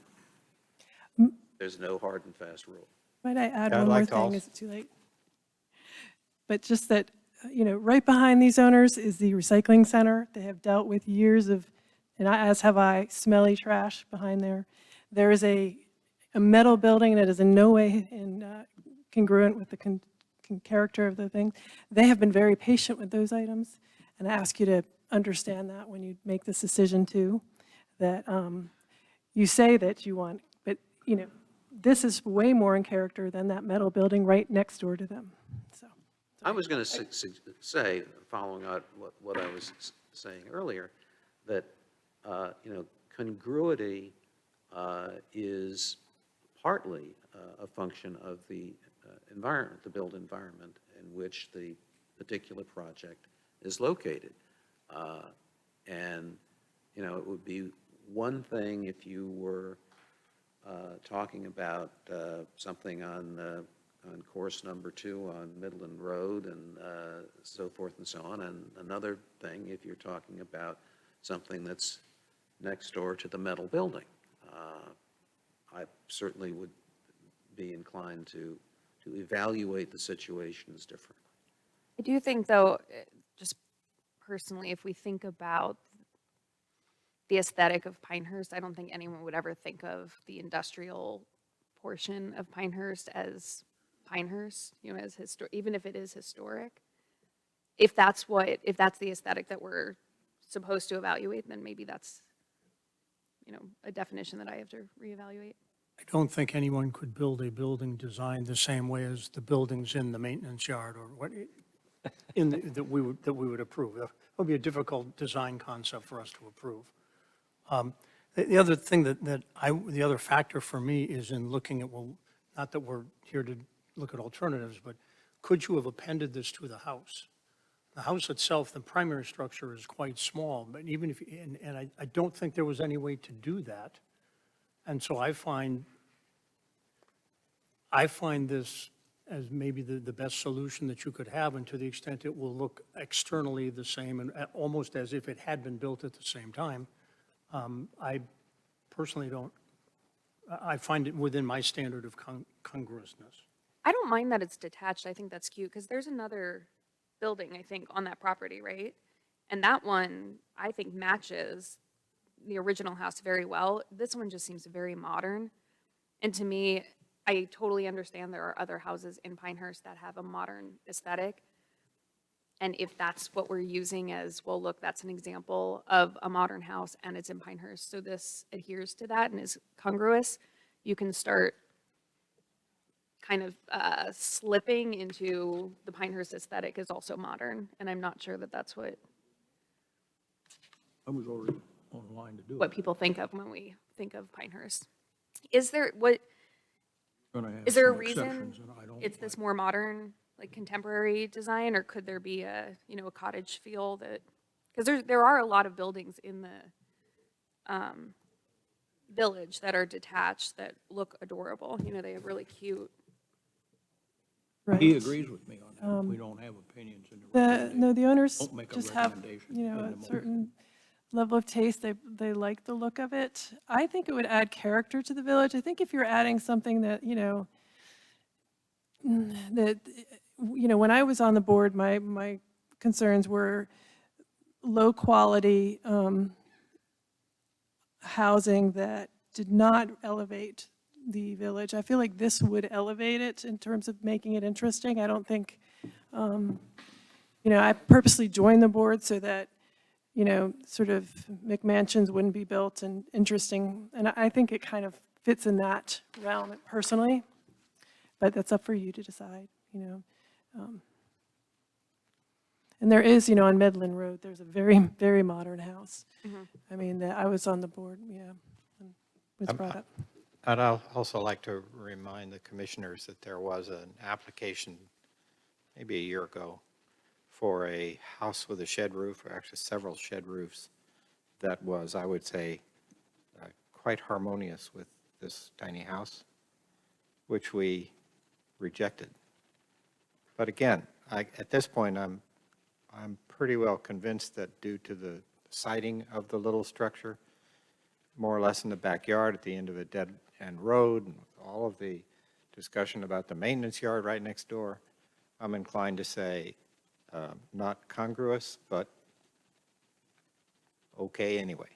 There's no hard and fast rule. Might I add Yeah, I'd one more like to thing? also- Is it too late? But just that, you know, right behind these owners is the recycling center. They have dealt with years of, and as have I, smelly trash behind there. There is a metal building that is in no way congruent with the character of the thing. They have been very patient with those items, and I ask you to understand that when you make this decision too, that you say that you want, but, you know, this is way more in character than that metal building right next door to them, so. I was going to say, following out what I was saying earlier, that, you know, congruity is partly a function of the environment, the built environment in which the particular project is located. And, you know, it would be one thing if you were talking about something on course number 2 on Midland Road and so forth and so on, and another thing if you're talking about something that's next door to the metal building. I certainly would be inclined to evaluate the situations differently. I do think, though, just personally, if we think about the aesthetic of Pinehurst, I don't think anyone would ever think of the industrial portion of Pinehurst as Pinehurst, you know, as even if it is historic. If that's the aesthetic that we're supposed to evaluate, then maybe that's, you know, a definition that I have to reevaluate. I don't think anyone could build a building designed the same way as the buildings in the maintenance yard or what, that we would approve. That would be a difficult design concept for us to approve. The other thing the other factor for me is in looking at, well, not that we're here to look at alternatives, but could you have appended this to the house? The house itself, the primary structure is quite small, but even if, and I don't think there was any way to do that. And so I find this as maybe the best solution that you could have, and to the extent it will look externally the same and almost as if it had been built at the same time. I personally don't, I find it within my standard of congruousness. I don't mind that it's detached. I think that's cute because there's another building, I think, on that property, right? And that one, I think, matches the original house very well. This one just seems very modern. And to me, I totally understand there are other houses in Pinehurst that have a modern aesthetic. And if that's what we're using as, well, look, that's an example of a modern house and it's in Pinehurst, so this adheres to that and is congruous, you can start kind of slipping into the Pinehurst aesthetic is also modern. And I'm not sure that that's what I was already online to do what it. people think of when we think of Pinehurst. Is there, what, Gonna have is there a some reason exceptions that I don't it's this like. more modern, like contemporary design, or could there be a, you know, a cottage feel that, because there are a lot of buildings in the village that are detached that look adorable. You know, they have really cute. He Right. agrees with me on that. We don't have opinions in the The, recommendation. no, the owners Don't make a just have, recommendation you in know, the a motion. certain level of taste. They like the look of it. I think it would add character to the village. I think if you're adding something that, you know, that, you know, when I was on the board, my concerns were low-quality housing that did not elevate the village. I feel like this would elevate it in terms of making it interesting. I don't think, you know, I purposely joined the board so that, you know, sort of McMansions wouldn't be built and interesting. And I think it kind of fits in that realm personally, but that's up for you to decide, you know. And there is, you know, on Medlin Road, there's a very, very modern house. I mean, I was on the board, yeah, when it was brought up. I'd also like to remind the commissioners that there was an application maybe a year ago for a house with a shed roof, or actually several shed roofs, that was, I would say, quite harmonious with this tiny house, which we rejected. But again, at this point, I'm pretty well convinced that due to the siting of the little structure, more or less in the backyard at the end of a dead-end road, and all of the discussion about the maintenance yard right next door, I'm inclined to say not congruous, but okay anyway.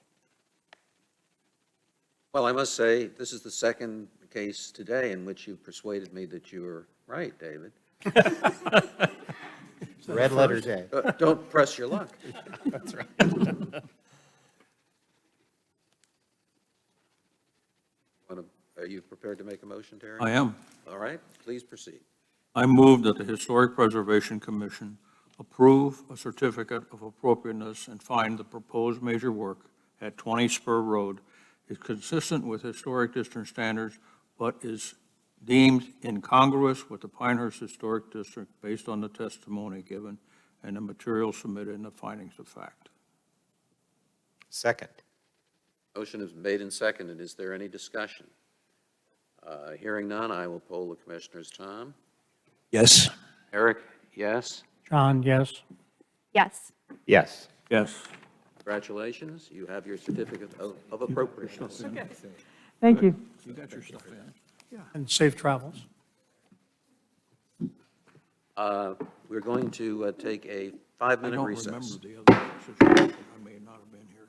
Well, I must say, this is the second case today in which you persuaded me that you were right, David. Red letters A. Don't press your luck. That's right. Are you prepared to make a motion, Terry? I am. All right, please proceed. I move that the Historic Preservation Commission approve a certificate of appropriateness and find the proposed major work at 20 Spur Road is consistent with historic district standards, but is deemed incongruous with the Pinehurst Historic District based on the testimony given and the material submitted in the findings of fact. Second. Motion is made and seconded. Is there any discussion? Hearing none, I will poll the commissioners. Tom? Yes. Eric, yes? John, yes? Yes. Yes. Yes. Congratulations, you have your certificate of appropriateness. Thank you. You got your stuff in? And safe travels. We're going to take a I 5-minute don't recess. remember the other situation. I may not have been here.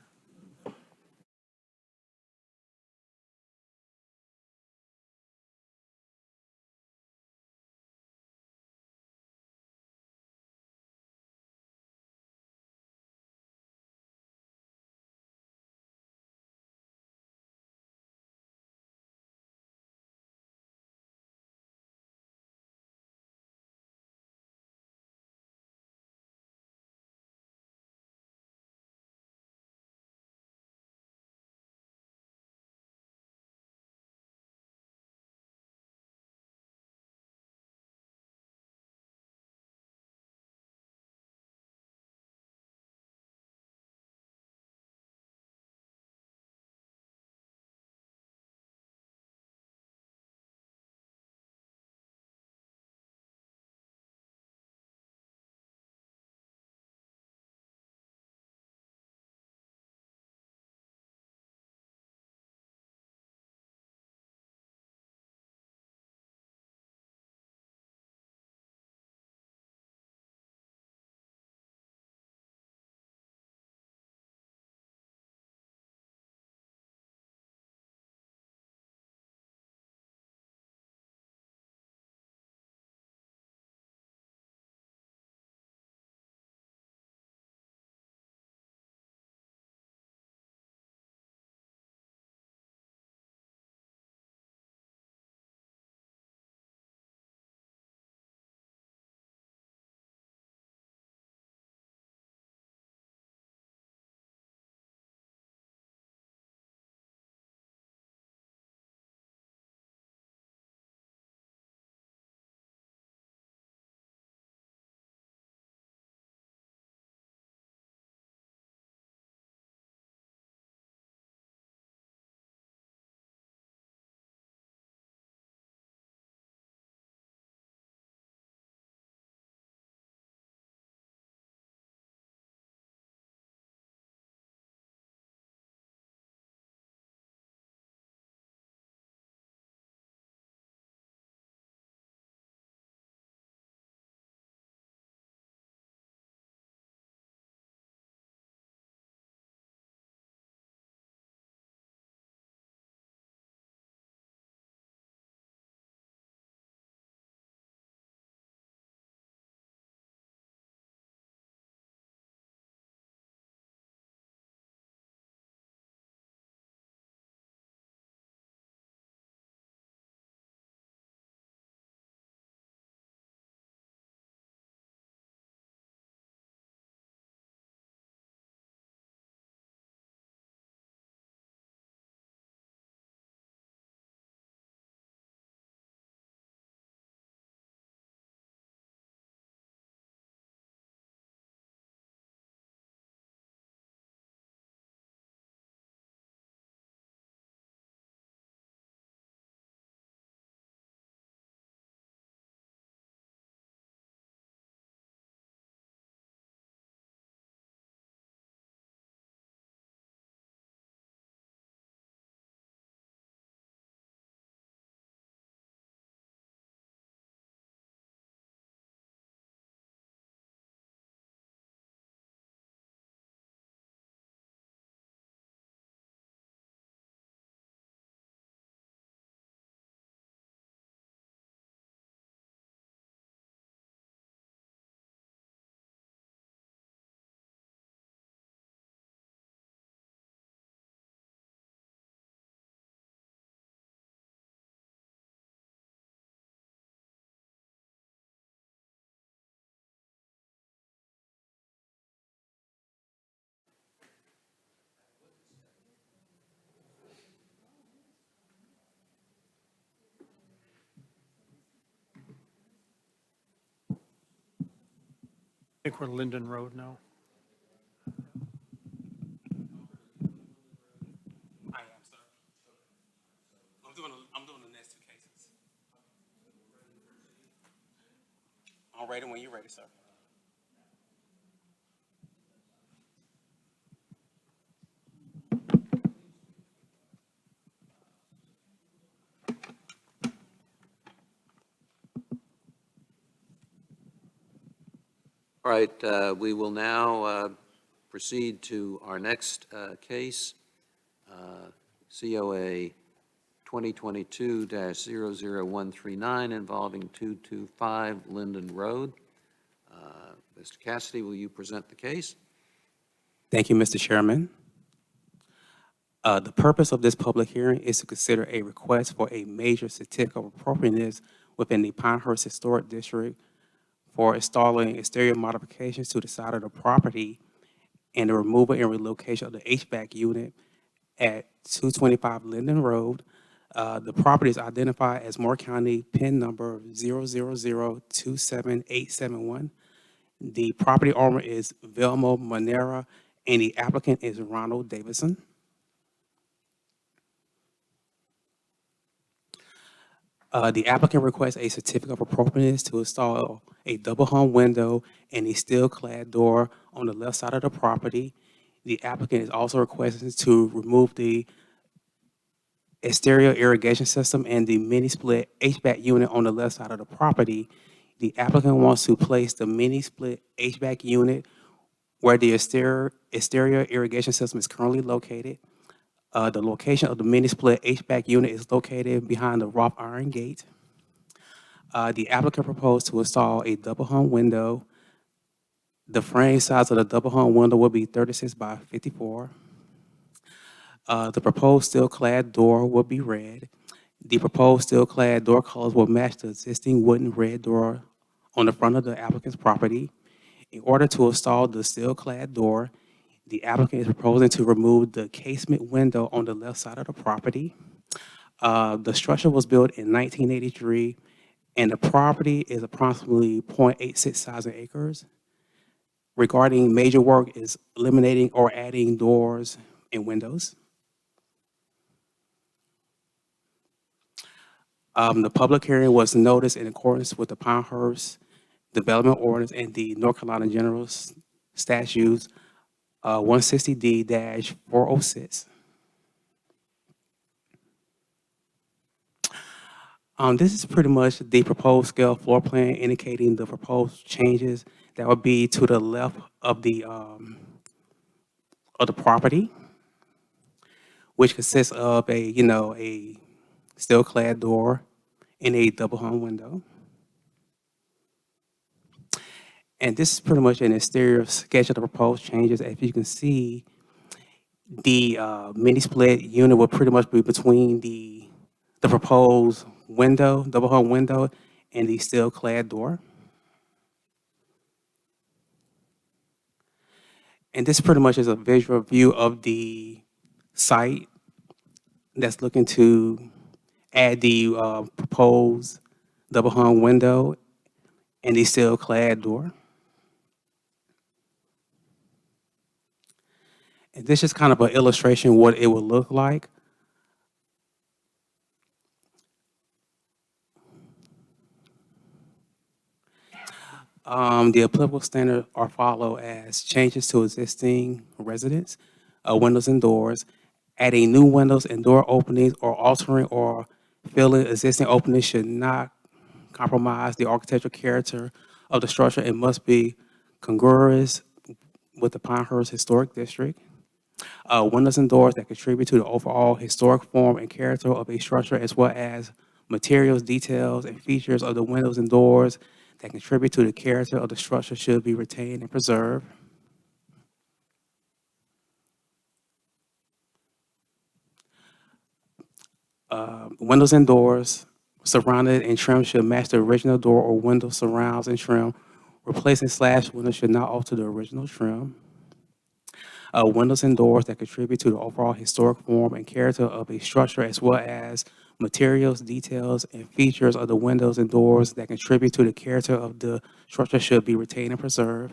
think we're Linden Road now. I am, sir. I'm doing the next two cases. I'm ready when you're ready, sir. All right, we will now proceed to our next case, COA 2022-00139, involving 225 Linden Road. Mr. Cassidy, will you present the case? Thank you, Mr. Chairman. The purpose of this public hearing is to consider a request for a major certificate of appropriateness within the Pinehurst Historic District for installing exterior modifications to the side of the property and the removal and relocation of the HVAC unit at 225 Linden Road. The property is identified as Moore County PIN number 000-27871. The property owner is Vilma Monera, and the applicant is Ronald Davidson. The applicant requests a certificate of appropriateness to install a double hung window and a steel-clad door on the left side of the property. The applicant is also requesting to remove the exterior irrigation system and the mini-split HVAC unit on the left side of the property. The applicant wants to place the mini-split HVAC unit where the exterior irrigation system is currently located. The location of the mini-split HVAC unit is located behind the wrought iron gate. The applicant proposed to install a double-hung window. The frame size of the double-hung window will be 36 by 54. The proposed steel-clad door will be red. The proposed steel-clad door colors will match the existing wooden red door on the front of the applicant's property. In order to install the steel-clad door, the applicant is proposing to remove the casement window on the left side of the property. The structure was built in 1983, and the property is approximately 0.86 thousand acres. Regarding major work is eliminating or adding doors and windows. The public hearing was noticed in accordance with the Pinehurst Development Ordinance and the North Carolina General Statutes 160D-406. This is pretty much the proposed scale floor plan indicating the proposed changes that would be to the left of the property, which consists of a steel-clad door and a double-hung window. And this is pretty much an exterior sketch of the proposed changes. As you can see, the mini-split unit will pretty much be between the proposed window, double-hung window, and the steel-clad door. And this pretty much is a visual view of the site that's looking to add the proposed double-hung window and the steel-clad door. And this is kind of an illustration of what it would look like. The applicable standards are followed as changes to existing residents, windows and doors, adding new windows and door openings, or altering or filling existing openings should not compromise the architectural character of the structure and must be congruous with the Pinehurst Historic District. Windows and doors that contribute to the overall historic form and character of a structure, as well as materials, details, and features of the windows and doors that contribute to the character of the structure should be retained and preserved. Windows and doors surrounded and trim should match the original door or window surrounds and trim. Replacing slash windows should not alter the original trim. Windows and doors that contribute to the overall historic form and character of a structure, as well as materials, details, and features of the windows and doors that contribute to the character of the structure should be retained and preserved.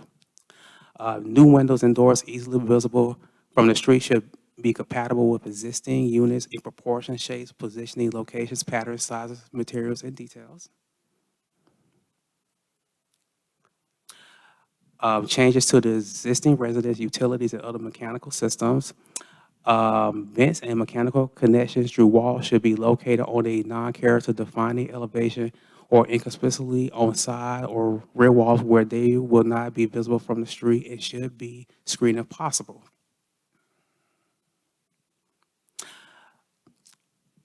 New windows and doors easily visible from the street should be compatible with existing units in proportion, shapes, positioning, locations, patterns, sizes, materials, and details. Changes to the existing residence utilities and other mechanical systems. Vents and mechanical connections through walls should be located on a non-character defining elevation or inconspicuously on side or rear walls where they will not be visible from the street and should be screened if possible.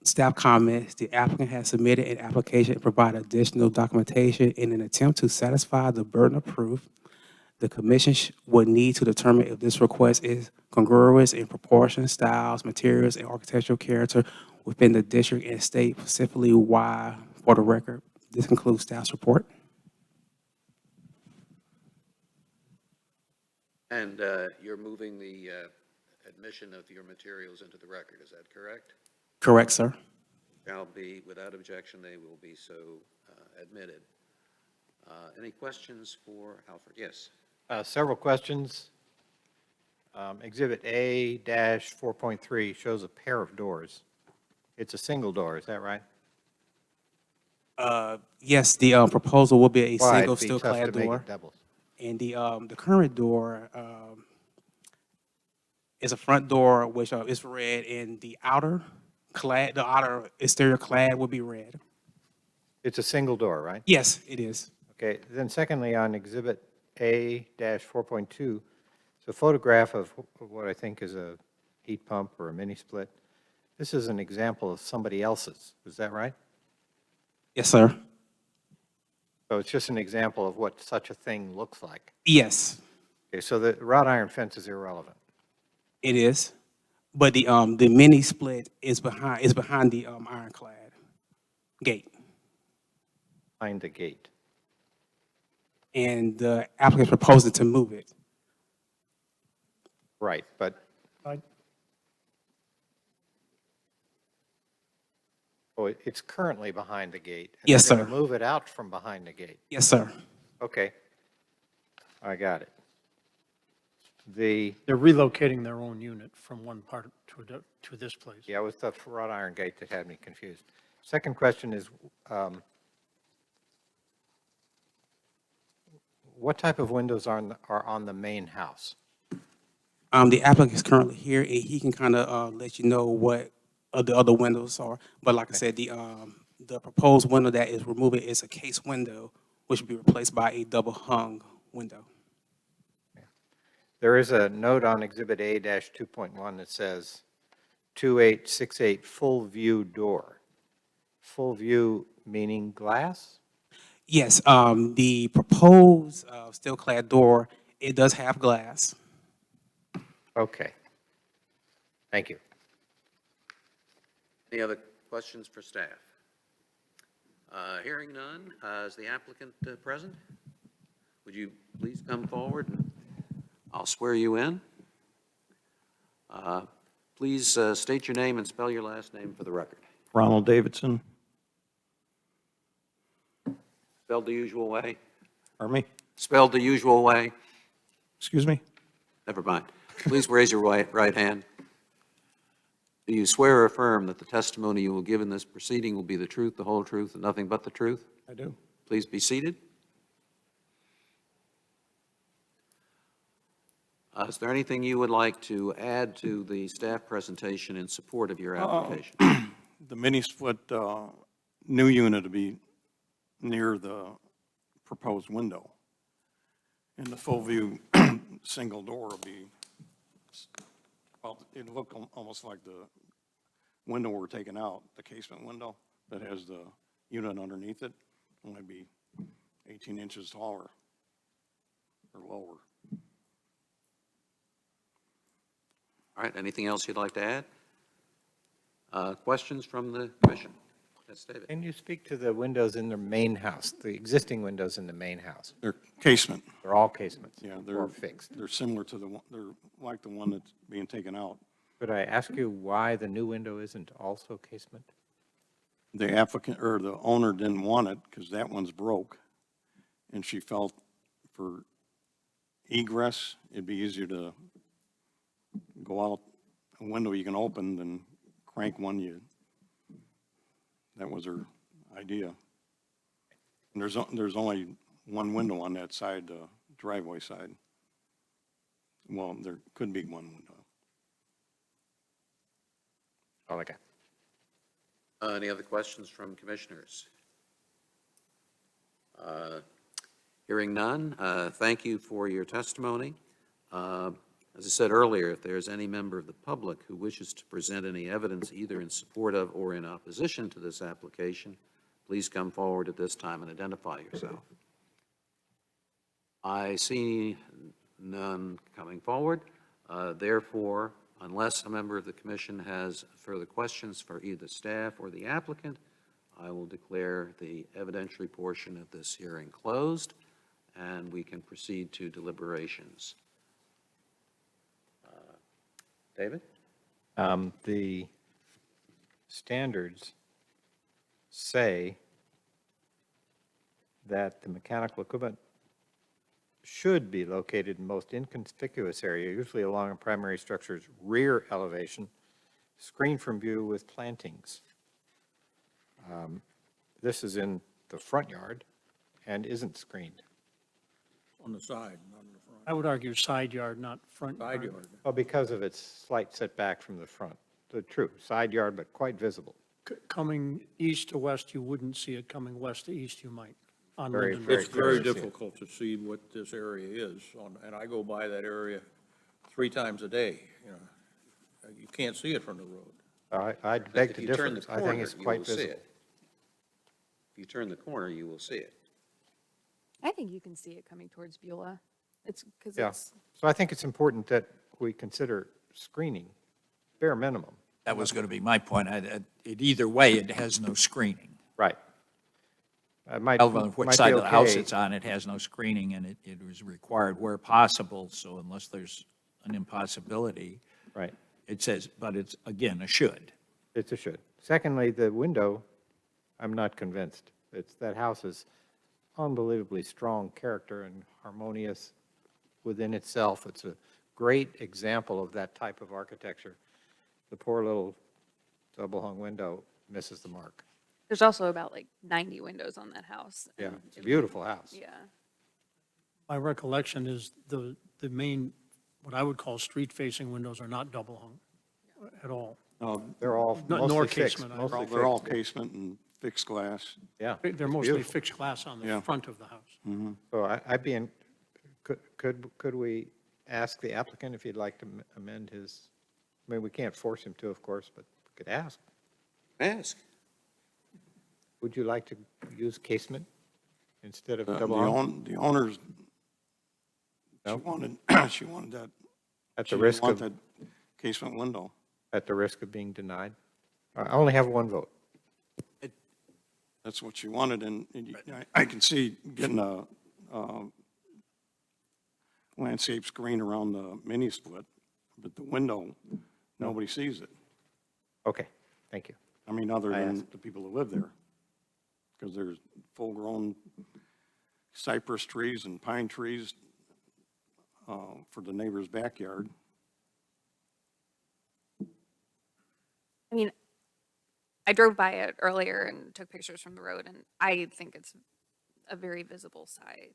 Staff comments, the applicant has submitted an application and provided additional documentation in an attempt to satisfy the burden of proof. The commission would need to determine if this request is congruous in proportion, styles, materials, and architectural character within the district and state, specifically why, for the record. This concludes staff's report. And you're moving the admission of your materials into the record, is that correct? Correct, sir. Shall be, without objection, they will be so admitted. Any questions for Alfred? Yes. Several questions. Exhibit A-4.3 shows a pair of doors. It's a single door, is that right? Yes, the proposal will be a Why? single It'd be steel tough clad to make door. it doubles. And the current door is a front door which is red, and the outer exterior clad will be red. It's a single door, right? Yes, it is. Okay, then secondly, on Exhibit A-4.2, it's a photograph of what I think is a heat pump or a mini split. This is an example of somebody else's, is that right? Yes, sir. So it's just an example of what such a thing looks like. Yes, Okay, so the wrought iron fence is irrelevant. it is. But the mini split is behind the ironclad gate. Behind the gate. And the applicant's proposing to move it. Right, but, it's currently behind the gate. and Yes, they're gonna sir. move it out from behind the gate. Yes, sir. Okay, I got it. They're relocating their own unit from one part to this place. Yeah, it was the wrought iron gate that had me confused. Second question is, what type of windows are on the main house? The applicant is currently here, and he can kind of let you know what the other windows are. But like I said, the proposed window that is removing is a case window, which will be replaced by a double hung window. There is a note on Exhibit A-2.1 that says 2868 full view door. Full view meaning glass? Yes, the proposed steel clad door, it does have glass. Okay. Thank you. Any other questions for staff? Hearing none, is the applicant present? Would you please come forward and I'll swear you in. Please state your name and spell your last name for the record. Ronald Davidson. Spelled the usual way? Pardon me? Spelled the usual way? Excuse me? Never mind. Please raise your right hand. Do you swear or affirm that the testimony you will give in this proceeding will be the truth, the whole truth, and nothing but the truth? I do. Please be seated. Is there anything you would like to add to the staff presentation in support of your application? The mini split new unit to be near the proposed window. And the full view single door will be, well, it'll look almost like the window we're taking out, the casement window that has the unit underneath it, only be 18 inches taller or lower. All right, anything else you'd like to add? Questions from the commission? Yes, David. Can you speak to the windows in the main house, the existing windows in the main house? They're casement. They're all casements? Yeah, Or fixed? they're similar to the one, they're like the one that's being taken out. Could I ask you why the new window isn't also casement? The applicant, or the owner didn't want it because that one's broke. And she felt egress, it'd be easier to go out a window you can open than crank one that was her idea. And there's only one window on that side, driveway side. Well, there could be one window. All I got. Any other questions from commissioners? Hearing none, thank you for your testimony. As I said earlier, if there's any member of the public who wishes to present any evidence either in support of or in opposition to this application, please come forward at this time and identify yourself. I see none coming forward. Therefore, unless a member of the commission has further questions for either staff or the applicant, I will declare the evidentiary portion of this hearing closed, and we can proceed to deliberations. David? The standards say that the mechanical equipment should be located in most inconspicuous area, usually along a primary structure's rear elevation, screened from view with plantings. This is in the front yard and isn't screened. On the side, not in the front. I would argue side yard, not front Side yard. yard. Well, because of its slight setback from the front. True, side yard, but quite visible. Coming east to west, you wouldn't see it. Coming west to east, you might. On Very, Linden very Road. It's very clear to see it. difficult to see what this area is, and I go by that area 3 times a day, you know. You can't see it from the road. I'd beg If to you turn differ. the I think corner, it's you quite will see visible. it. If you turn the corner, you will see it. I think you can see it coming towards Beulah. It's, because Yeah. it's, So I think it's important that we consider screening, bare minimum. That was going to be my point. Either way, it has no screening. Right. It might, Relevant of might which be side of the house okay. it's on, it has no screening, and it was required where possible, so unless there's an impossibility, Right. it says, but it's, again, a should. It's a should. Secondly, the window, I'm not convinced. That house is unbelievably strong character and harmonious within itself. It's a great example of that type of architecture. The poor little double-hung window misses the mark. there's also about like 90 windows on that house. Yeah, and it's a it- beautiful house. Yeah. My recollection is the main, what I would call street-facing windows are not double hung at all. They're all Nor mostly fixed. casement, I- Mostly They're all fixed. casement and fixed glass. Yeah. They're it's mostly beautiful. fixed glass on the Yeah. front of the house. So I'd be in, could we ask the applicant if he'd like to amend his, I mean, we can't force him to, of course, but we could ask. Ask. Would you like to use casement instead of The double hung? the owners, she No? wanted, she wanted that, At she the didn't risk want of, that casement window. at the risk of being denied? I only have one vote. That's what she wanted, and I can see getting a landscape screen around the mini split, but the window, nobody sees it. Okay, thank you. I mean, other I than asked. the people that live there. Because there's full-grown cypress trees and pine trees for the neighbor's backyard. I mean, I drove by it earlier and took pictures from the road, and I think it's a very visible site.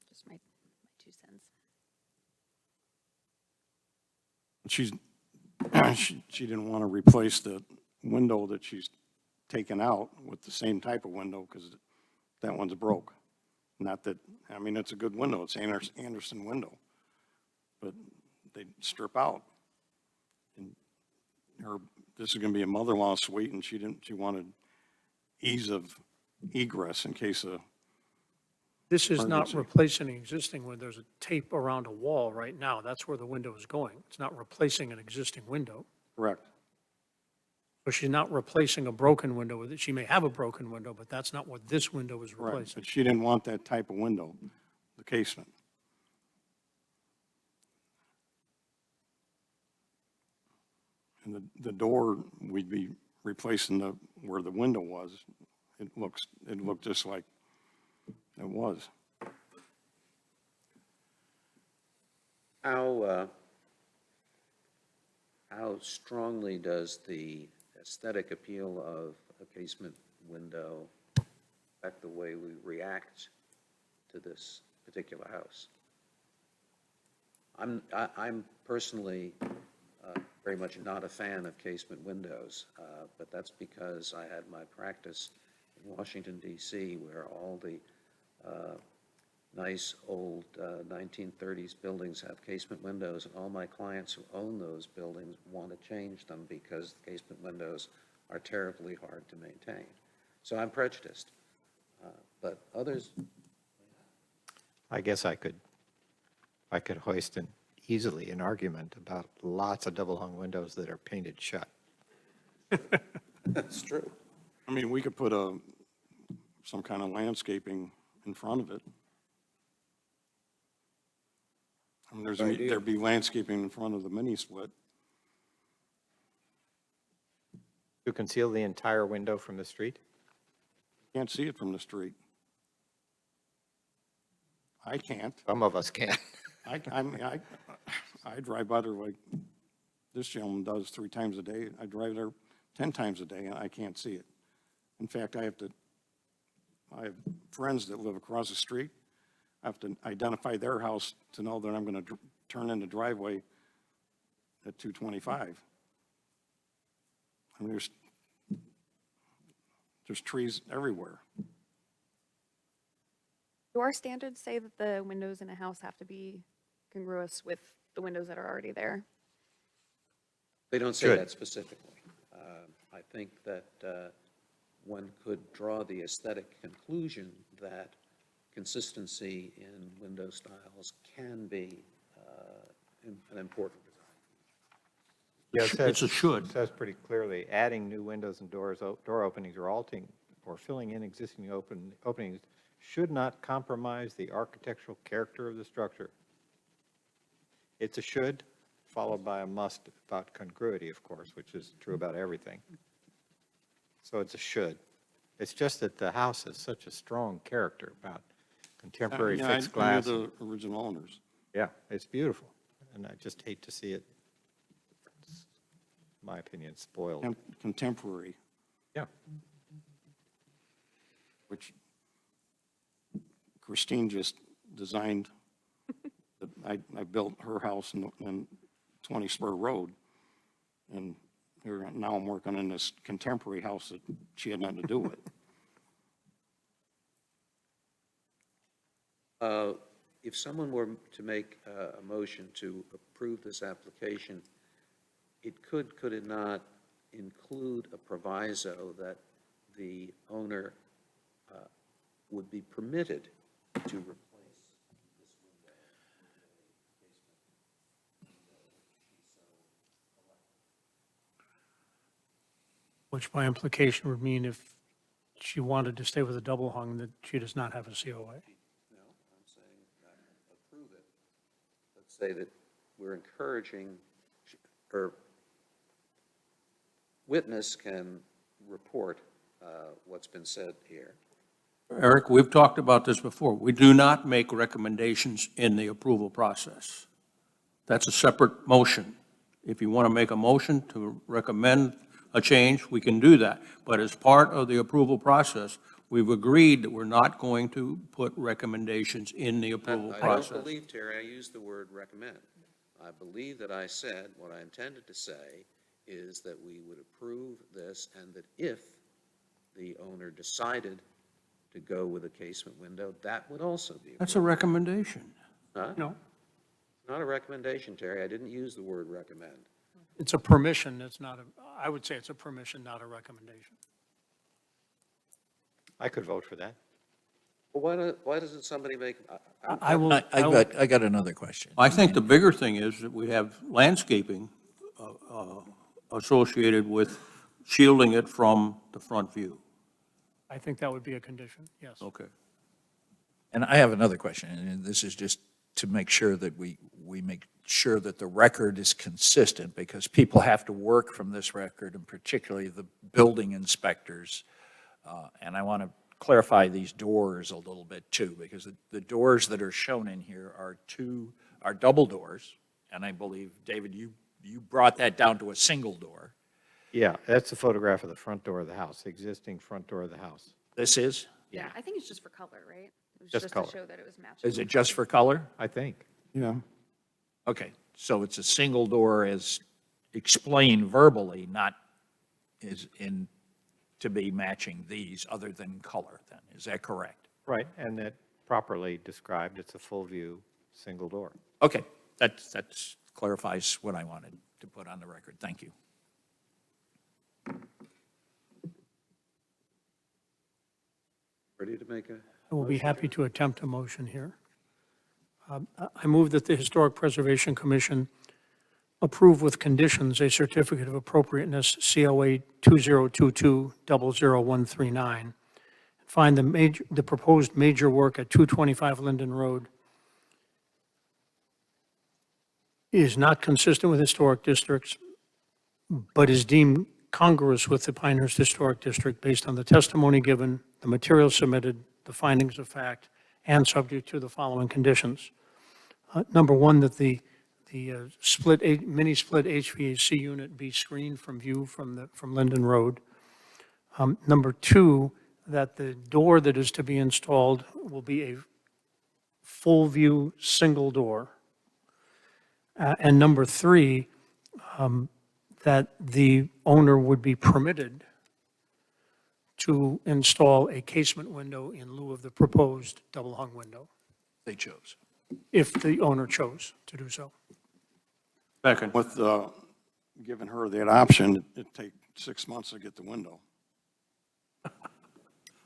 Just my 2 cents. She's, she didn't want to replace the window that she's taken out with the same type of window because that one's broke. Not that, I mean, it's a good window, it's Anderson window, but they strip out. And this is going to be a mother-in-law suite, and she wanted ease of egress in case of, This is not Emergency. replacing an existing window. There's a tape around a wall right now. That's where the window is going. It's not replacing an existing window. correct. So she's not replacing a broken window with it. She may have a broken window, but that's not what this window is Right, replacing. but she didn't want that type of window, the casement. And the door, we'd be replacing where the window was, it looked just like it was. How strongly does the aesthetic appeal of a casement window affect the way we react to this particular house? I'm personally very much not a fan of casement windows, but that's because I had my practice in Washington, D.C., where all the nice old 1930s buildings have casement windows, and all my clients who own those buildings want to change them because casement windows are terribly hard to maintain. So I'm prejudiced, but others, I guess I could hoist easily an argument about lots of double-hung windows that are painted shut. that's true. I mean, we could put some kind of landscaping in front of it. I mean, there'd be landscaping in front of the mini split. To conceal the entire window from the street? Can't see it from the street. I can't. Some of us can. I drive by there like this gentleman does 3 times a day. I drive there 10 times a day, and I can't see it. In fact, I have friends that live across the street. I have to identify their house to know that I'm going to turn in the driveway at 225. I mean, there's trees everywhere. Do our standards say that the windows in a house have to be congruous with the windows that are already there? They don't say Good. that specifically. I think that one could draw the aesthetic conclusion that consistency in window styles can be an important design. It's a should. It says pretty clearly, adding new windows and door openings or altering or filling in existing openings should not compromise the architectural character of the structure. It's a should, followed by a must about congruity, of course, which is true about everything. So it's a should. It's just that the house has such a strong character about contemporary Yeah, fixed I glass. knew the original owners. Yeah, it's beautiful, and I just hate to see it, in my opinion, spoiled. Contemporary, Yeah. which Christine just designed. I built her house in 20 Spur Road, and now I'm working in this contemporary house that she had nothing to do with. If someone were to make a motion to approve this application, could it not include a proviso that the owner would be permitted to replace this window? Which by implication would mean if she wanted to stay with a double hung, that she does not have a COA. No, I'm saying approve it. Let's say that we're encouraging, or witness can report what's been said here. Eric, we've talked about this before. We do not make recommendations in the approval process. That's a separate motion. If you want to make a motion to recommend a change, we can do that. But as part of the approval process, we've agreed that we're not going to put recommendations in the approval I don't process. believe, Terry, I used the word recommend. I believe that I said, what I intended to say is that we would approve this, and that if the owner decided to go with a casement window, that would also be approved. That's a recommendation. Huh? No, Not a recommendation, Terry. I didn't use the word recommend. it's a permission, it's not a, I would say it's a permission, not a recommendation. I could vote for that. Well, why doesn't somebody make, I will, I got another question. I think the bigger thing is that we have landscaping associated with shielding it from the front view. I think that would be a condition, yes. Okay. And I have another question, and this is just to make sure that we make sure that the record is consistent, because people have to work from this record, and particularly the building inspectors. And I want to clarify these doors a little bit too, because the doors that are shown in here are double doors. And I believe, David, you brought that down to a single door. Yeah, that's a photograph of the front door of the house, the existing front door of the house. This is? Yeah, I think it's just for color, right? It was Just color. to show that it was matching. Is it just for color? I think. Yeah. Okay, so it's a single door as explained verbally, not is in, to be matching these other than color then, is that correct? Right, and that properly described, it's a full view, single door. Okay, that clarifies what I wanted to put on the record, thank you. Ready to make a? I will be happy to attempt a motion here. I move that the Historic Preservation Commission approve with conditions a certificate of appropriateness, COA 2022-00139. Find the proposed major work at 225 Linden Road is not consistent with historic districts, but is deemed congruous with the Pinehurst Historic District based on the testimony given, the materials submitted, the findings of fact, and subject to the following conditions. Number one, that the mini split HVAC unit be screened from view from Linden Road. Number two, that the door that is to be installed will be a full view single door. And number three, that the owner would be permitted to install a casement window in lieu of the proposed double hung window, They chose. if the owner chose to do so. Second. With giving her that option, it'd take 6 months to get the window.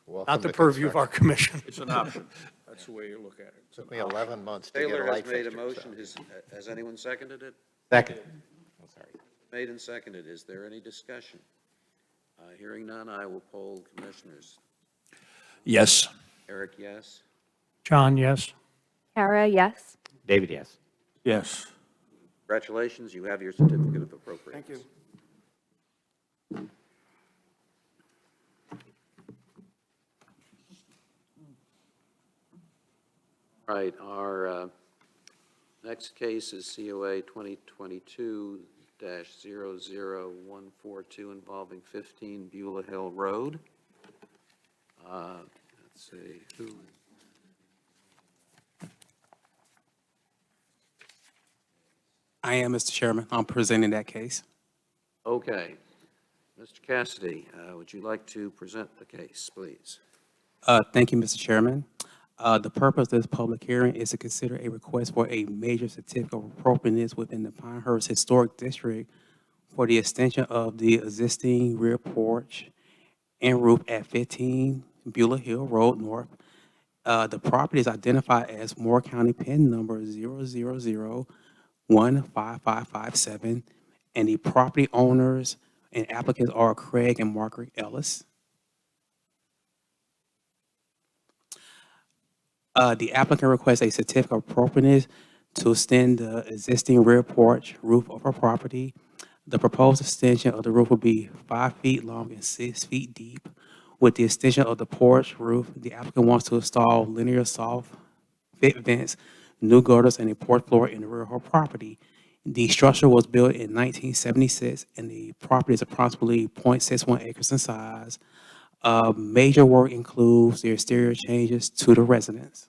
Not the purview of our commission. It's an option. That's the way you look at it. Took me 11 months to get Taylor a has light made a fixture, so. motion. Has anyone seconded it? Second. Oh, sorry. Made and seconded. Is there any discussion? Hearing none, I will poll commissioners. Yes. Eric, yes? John, yes? Kara, yes? David, yes. Yes. Congratulations, you have your certificate of appropriateness. Thank you. All right, our next case is COA 2022-00142 involving 15 Beulah Hill Road. Let's see, who? I am, Mr. Chairman. I'm presenting that case. Okay. Mr. Cassidy, would you like to present the case, please? Thank you, Mr. Chairman. The purpose of this public hearing is to consider a request for a major certificate of appropriateness within the Pinehurst Historic District for the extension of the existing rear porch and roof at 15 Beulah Hill Road North. The property is identified as Moore County PIN number 000-15557, and the property owners and applicants are Craig and Margaret Ellis. The applicant requests a certificate of appropriateness to extend the existing rear porch roof of her property. The proposed extension of the roof will be 5 feet long and 6 feet deep. With the extension of the porch roof, the applicant wants to install linear soft fit vents, new gutters, and a porch floor in the rear of her property. The structure was built in 1976, and the property is approximately 0.61 acres in size. Major work includes the exterior changes to the residence.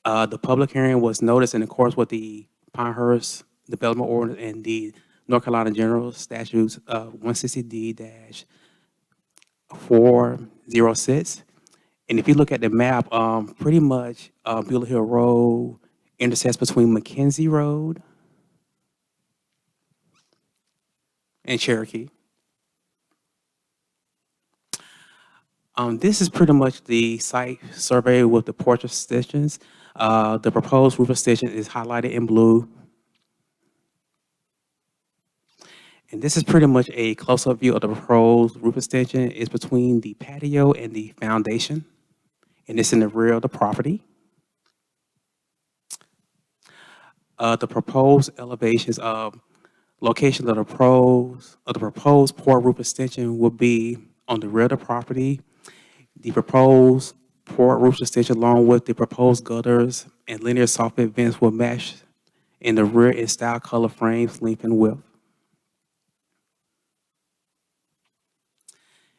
The public hearing was noticed in accordance with the Pinehurst Development Ordinance and the North Carolina General Statutes 160D-406. And if you look at the map, pretty much Beulah Hill Road intersects between McKenzie Road and Cherokee. This is pretty much the site survey with the porch extensions. The proposed roof extension is highlighted in blue. And this is pretty much a close-up view of the proposed roof extension. It's between the patio and the foundation, and it's in the rear of the property. The proposed elevations of Location of the proposed port roof extension will be on the rear of the property. The proposed port roof extension, along with the proposed gutters and linear soffit vents, will match in the rear in style, color, frames, length, and width.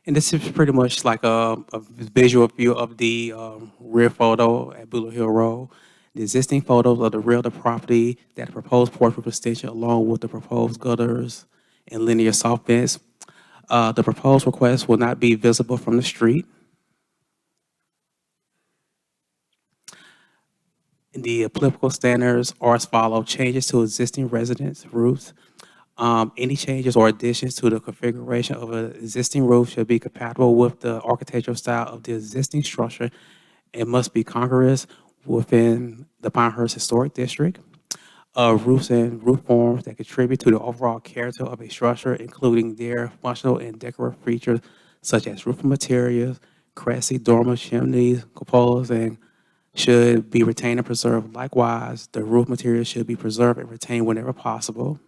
And this is pretty much like a visual view of the rear photo at Buller Hill Road. The existing photos of the rear of the property, that proposed porch roof extension, along with the proposed gutters and linear soffit vents. The proposed request will not be visible from the street. The applicable standards are as follows: changes to existing residence roofs. Any changes or additions to the configuration of an existing roof should be compatible with the architectural style of the existing structure and must be congruous within the Pinehurst Historic District. Roofs and roof forms that contribute to the overall character of a structure, including their functional and decorative features such as roofing materials, cressy, dormer, chimneys, cupolas, and should be retained and preserved. Likewise, the roof material should be preserved and retained whenever possible.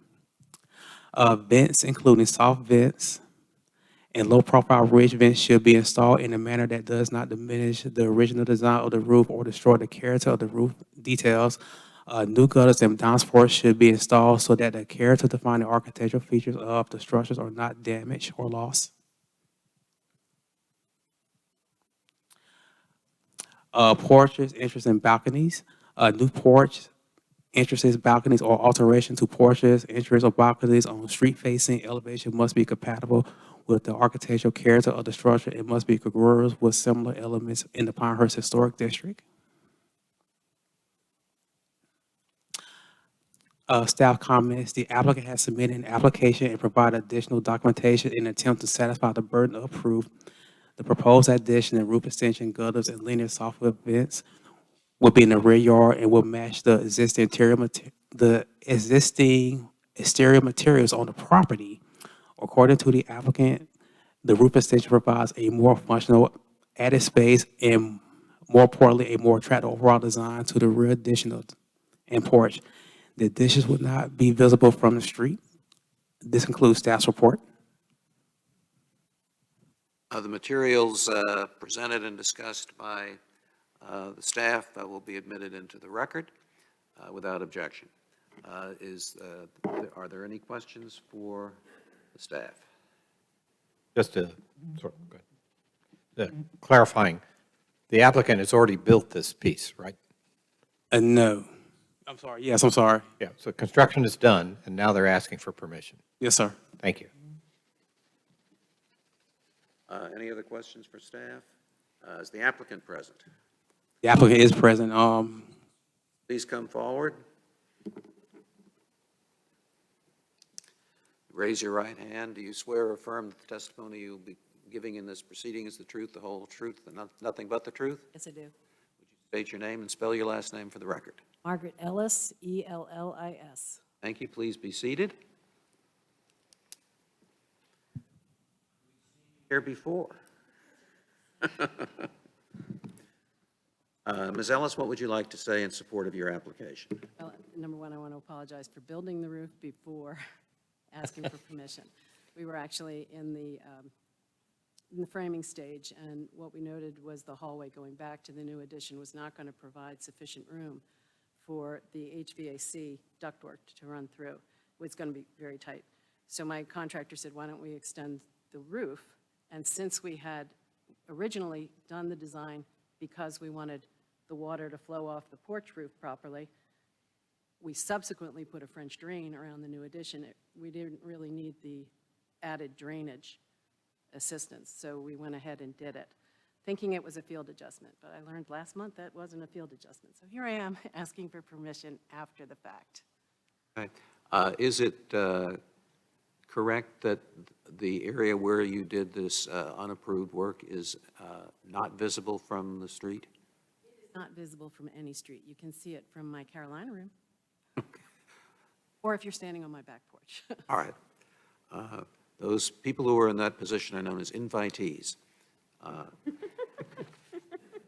Vents, including soft vents and low-profile ridge vents, should be installed in a manner that does not diminish the original design of the roof or destroy the character of the roof details. New gutters and downspouts should be installed so that the character-defining architectural features of the structures are not damaged or lost. Porches, entrances, and balconies. New porch, entrances, balconies, or alteration to porches, entrances, or balconies on street-facing elevation must be compatible with the architectural character of the structure. It must be congruous with similar elements in the Pinehurst Historic District. Staff comments: the applicant has submitted an application and provided additional documentation in an attempt to satisfy the burden of proof. The proposed addition and roof extension, gutters, and linear soffit vents will be in the rear yard and will match the existing exterior materials on the property. According to the applicant, the roof extension provides a more functional added space and, more importantly, a more attractive overall design to the rear addition and porch. The additions will not be visible from the street. This concludes staff's report. The materials presented and discussed by the staff will be admitted into the record without objection. Are there any questions for the staff? Just to, clarifying, the applicant has already built this piece, right? No. I'm sorry. Yes, I'm sorry. Yeah, so construction is done, and now they're asking for permission. Yes, sir. Thank you. Any other questions for staff? Is the applicant present? The applicant is present. Please come forward. Raise your right hand. Do you swear or affirm that the testimony you'll be giving in this proceeding is the truth, the whole truth, and nothing but the truth? Yes, I do. State your name and spell your last name for the record. Margaret Ellis, E-L-L-I-S. Thank you. Please be seated. Here before. Ms. Ellis, what would you like to say in support of your application? Well, number one, I want to apologize for building the roof before asking for permission. We were actually in the framing stage, and what we noted was the hallway going back to the new addition was not going to provide sufficient room for the HVAC ductwork to run through. It's going to be very tight. So my contractor said, why don't we extend the roof? And since we had originally done the design because we wanted the water to flow off the porch roof properly, we subsequently put a French drain around the new addition. We didn't really need the added drainage assistance, so we went ahead and did it, thinking it was a field adjustment. But I learned last month that wasn't a field adjustment. So here I am asking for permission after the fact. Okay. Is it correct that the area where you did this unapproved work is not visible from the street? It's not visible from any street. You can see it from my Carolina room. Or if you're standing on my back porch. All right. Those people who are in that position are known as invitees.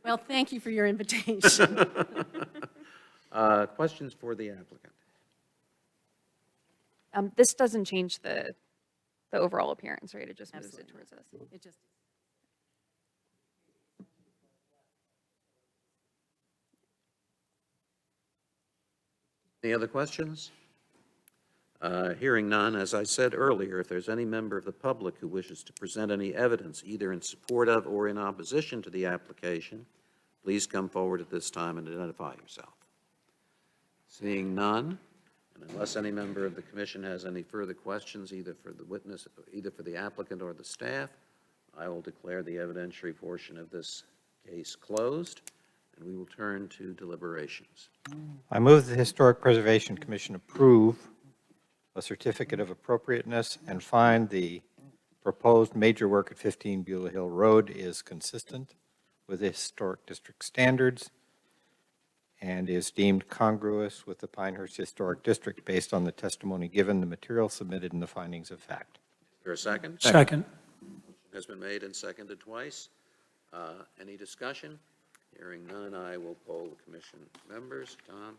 Well, thank you for your invitation. Questions for the applicant? This doesn't change the overall appearance, right? It just moves it Absolutely. towards us. It just, Any other questions? Hearing none, as I said earlier, if there's any member of the public who wishes to present any evidence, either in support of or in opposition to the application, please come forward at this time and identify yourself. Seeing none, and unless any member of the commission has any further questions, either for the witness, either for the applicant or the staff, I will declare the evidentiary portion of this case closed, and we will turn to deliberations. I move the Historic Preservation Commission approve a certificate of appropriateness and find the proposed major work at 15 Beulah Hill Road is consistent with the Historic District standards and is deemed congruous with the Pinehurst Historic District based on the testimony given, the material submitted, and the findings of fact. Is there a second? Second. Has been made and seconded twice. Any discussion? Hearing none, I will poll the commission members. Tom?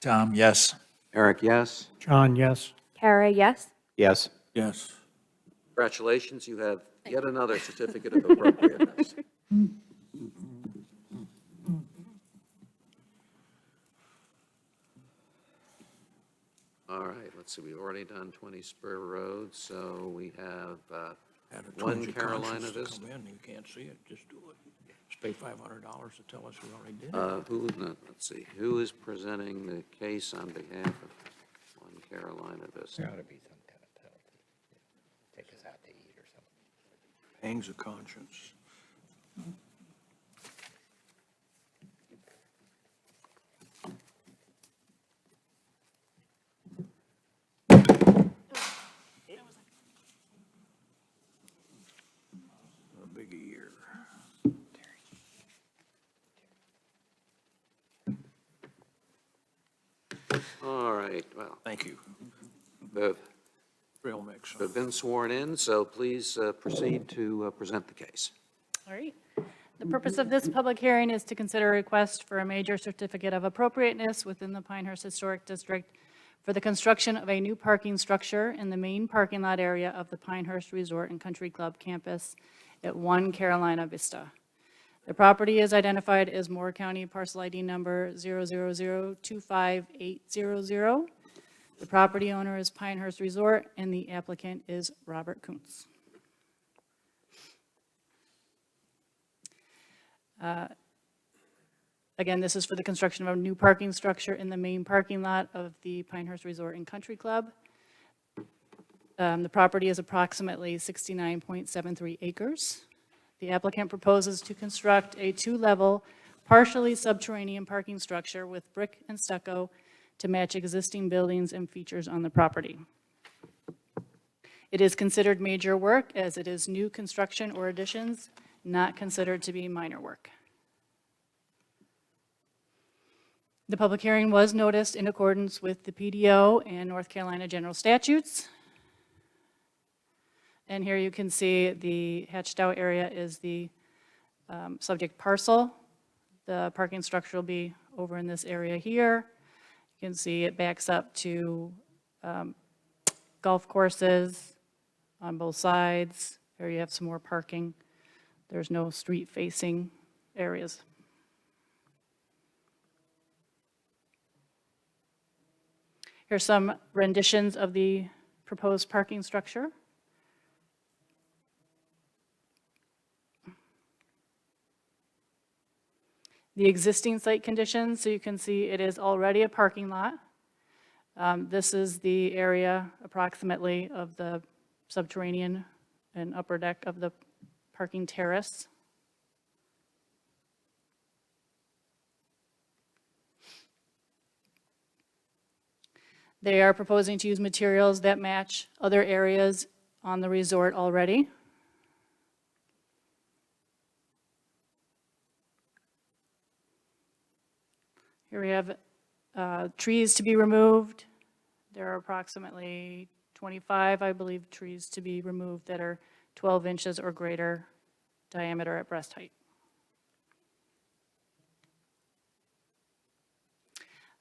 Tom, yes. Eric, yes. John, yes. Kara, yes? Yes. Yes. Congratulations, you have yet another certificate of appropriateness. All right, let's see, we've already done 20 Spur Road, so we have Had a One twinge of Carolina conscience to Vista. come in, you can't see it, just do it. Just pay $500 to tell us we already did it. let's see, who is presenting the case on behalf of One Carolina Vista? There ought to be some kind of penalty. Take us out to eat or something. Pangs of conscience. A big year. All right, well, Thank you. they've Trail mix. they've been sworn in, so please proceed to present the case. All right. The purpose of this public hearing is to consider a request for a major certificate of appropriateness within the Pinehurst Historic District for the construction of a new parking structure in the main parking lot area of the Pinehurst Resort and Country Club campus at 1 Carolina Vista. The property is identified as Moore County Parcel ID number 000-25800. The property owner is Pinehurst Resort, and the applicant is Robert Kuntz. Again, this is for the construction of a new parking structure in the main parking lot of the Pinehurst Resort and Country Club. The property is approximately 69.73 acres. The applicant proposes to construct a two-level, partially subterranean parking structure with brick and stucco to match existing buildings and features on the property. It is considered major work as it is new construction or additions, not considered to be minor work. The public hearing was noticed in accordance with the PDO and North Carolina general statutes. And here you can see the hatched out area is the subject parcel. The parking structure will be over in this area here. You can see it backs up to golf courses on both sides. Here you have some more parking. There's no street-facing areas. Here's some renditions of the proposed parking structure. The existing site conditions, so you can see it is already a parking lot. This is the area approximately of the subterranean and upper deck of the parking terrace. They are proposing to use materials that match other areas on the resort already. Here we have trees to be removed. There are approximately 25, I believe, trees to be removed that are 12 inches or greater diameter at breast height.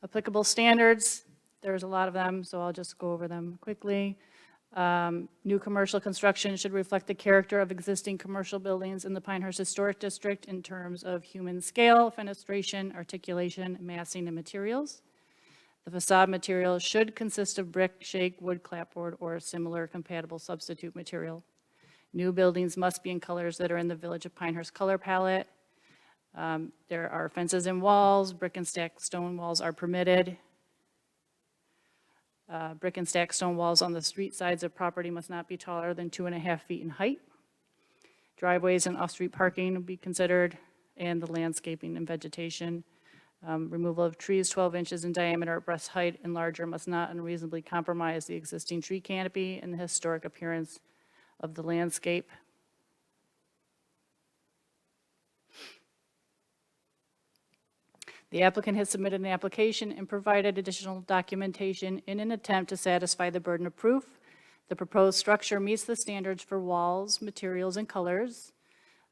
Applicable standards, There's a lot of them, so I'll just go over them quickly. New commercial construction should reflect the character of existing commercial buildings in the Pinehurst Historic District in terms of human scale, fenestration, articulation, massing, and materials. The facade material should consist of brick, shake, wood, clapboard, or a similar compatible substitute material. New buildings must be in colors that are in the Village of Pinehurst color palette. There are fences and walls. Brick and stacked stone walls are permitted. Brick and stacked stone walls on the street sides of property must not be taller than 2.5 feet in height. Driveways and off-street parking will be considered, and the landscaping and vegetation. Removal of trees 12 inches in diameter at breast height and larger must not unreasonably compromise the existing tree canopy and the historic appearance of the landscape. The applicant has submitted an application and provided additional documentation in an attempt to satisfy the burden of proof. The proposed structure meets the standards for walls, materials, and colors.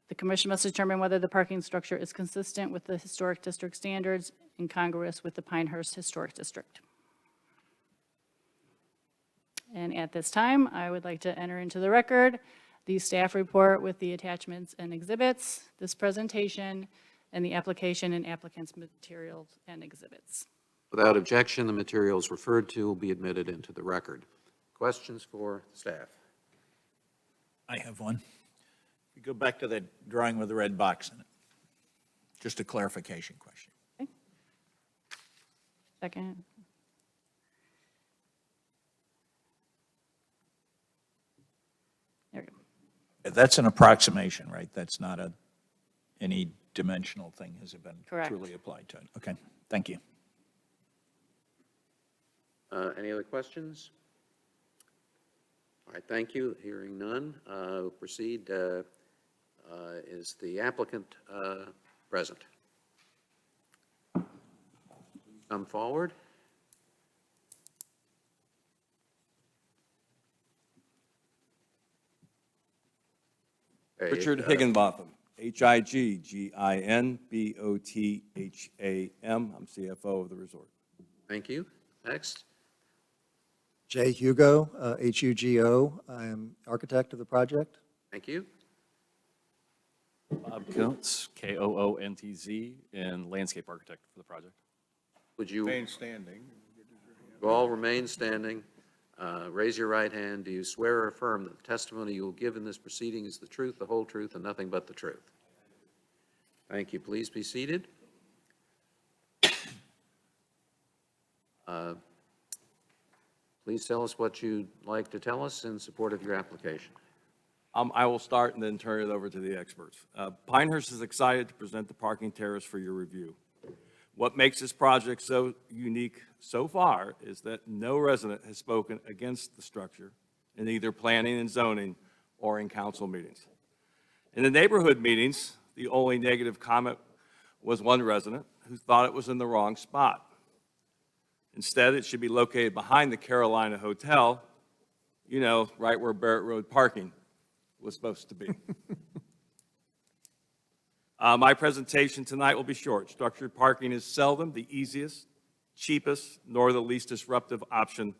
The commission must determine whether the parking structure is consistent with the historic district standards and congruous with the Pinehurst Historic District. And at this time, I would like to enter into the record the staff report with the attachments and exhibits, this presentation, and the application and applicant's materials and exhibits. Without objection, the materials referred to will be admitted into the record. Questions for staff? I have one. We go back to that drawing with the red box in it. Just a clarification question. Second. There we go. That's an approximation, right? That's not any dimensional thing has been Correct. truly applied to it. Okay, thank you. Any other questions? All right, thank you. Hearing none, we'll proceed. Is the applicant present? Come forward. Richard Higginbotham, Higginbotham. I'm CFO of the resort. Thank you. Next. Jay Hugo, Hugo. I am architect of the project. Thank you. Bob Kuntz, Koontz, and landscape architect for the project. Would you Remain standing. all remain standing? Raise your right hand. Do you swear or affirm that the testimony you will give in this proceeding is the truth, the whole truth, and nothing but the truth? Thank you. Please be seated. Please tell us what you'd like to tell us in support of your application. I will start and then turn it over to the experts. Pinehurst is excited to present the parking terrace for your review. What makes this project so unique so far is that no resident has spoken against the structure in either planning and zoning or in council meetings. In the neighborhood meetings, the only negative comment was one resident who thought it was in the wrong spot. Instead, it should be located behind the Carolina Hotel, you know, right where Barrett Road parking was supposed to be. My presentation tonight will be short. Structured parking is seldom the easiest, cheapest, nor the least disruptive option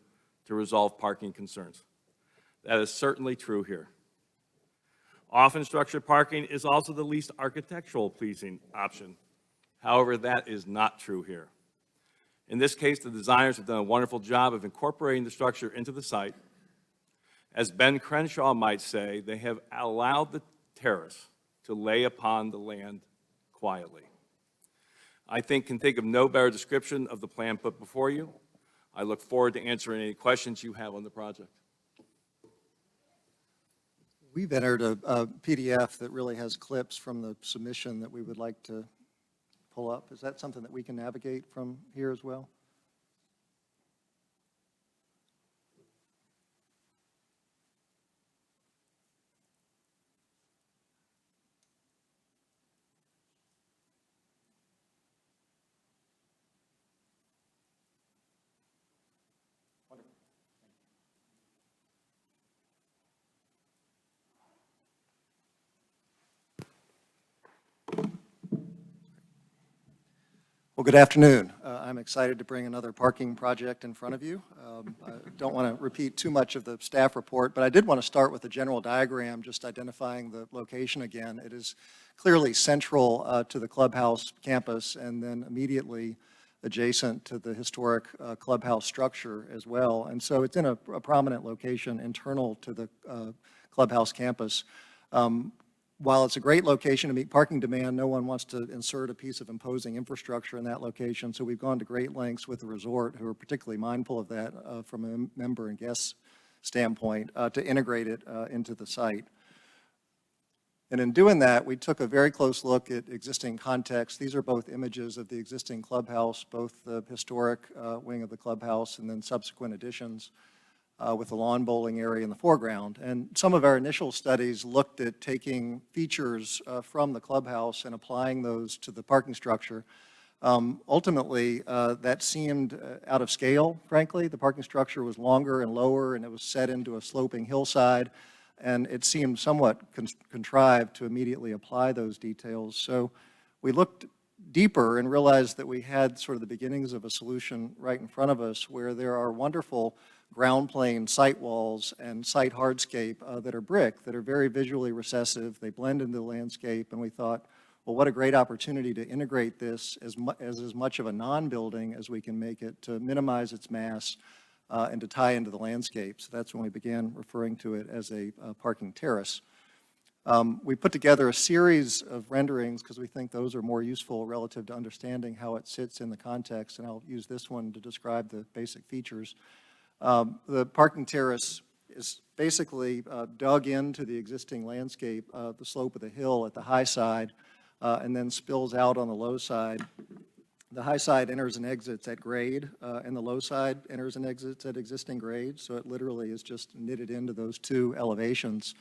to resolve parking concerns. That is certainly true here. Often, structured parking is also the least architectural pleasing option. However, that is not true here. In this case, the designers have done a wonderful job of incorporating the structure into the site. As Ben Crenshaw might say, they have allowed the terrace to lay upon the land quietly. I can think of no better description of the plan put before you. I look forward to answering any questions you have on the project. We've entered a PDF that really has clips from the submission that we would like to pull up. Is that something that we can navigate from here as well? Well, good afternoon. I'm I'm excited to bring another parking project in front of you. I don't want to repeat too much of the staff report, but I did want to start with a general diagram, just identifying the location again. It is clearly central to the clubhouse campus and then immediately adjacent to the historic clubhouse structure as well. And so it's in a prominent location internal to the clubhouse campus. While it's a great location to meet parking demand, no one wants to insert a piece of imposing infrastructure in that location. So we've gone to great lengths with the resort, who are particularly mindful of that from a member and guest standpoint, to integrate it into the site. And in doing that, we took a very close look at existing context. These are both images of the existing clubhouse, both the historic wing of the clubhouse and then subsequent additions. With the lawn bowling area in the foreground. And some of our initial studies looked at taking features from the clubhouse and applying those to the parking structure. Ultimately, that seemed out of scale, frankly. The parking structure was longer and lower, and it was set into a sloping hillside, and it seemed somewhat contrived to immediately apply those details. So we looked deeper and realized that we had sort of the beginnings of a solution right in front of us, where there are wonderful ground plane site walls and site hardscape that are brick, that are very visually recessive. They blend into the landscape, and we thought, well, what a great opportunity to integrate this as much of a non-building as we can make it, to minimize its mass and to tie into the landscape. So that's when we began referring to it as a parking terrace. We put together a series of renderings because we think those are more useful relative to understanding how it sits in the context, and I'll use this one to describe the basic features. The parking terrace is basically dug into the existing landscape, the slope of the hill at the high side, and then spills out on the low side. The high side enters and exits at grade, and the low side enters and exits at existing grade, so it literally is just knitted into those two elevations.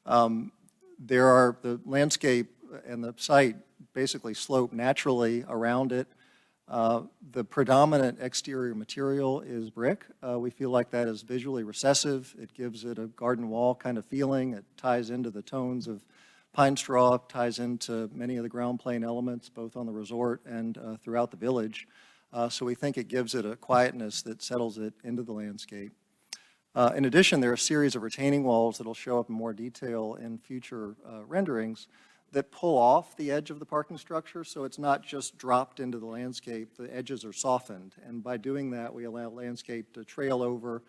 The landscape and the site basically slope naturally around it. The predominant exterior material is brick. We feel like that is visually recessive. It gives it a garden wall kind of feeling. It ties into the tones of pine straw, ties into many of the ground plane elements, both on the resort and throughout the village. So we think it gives it a quietness that settles it into the landscape. In addition, there are a series of retaining walls that will show up in more detail in future renderings that pull off the edge of the parking structure, so it's not just dropped into the landscape. The edges are softened, and by doing that, we allow landscape to trail over.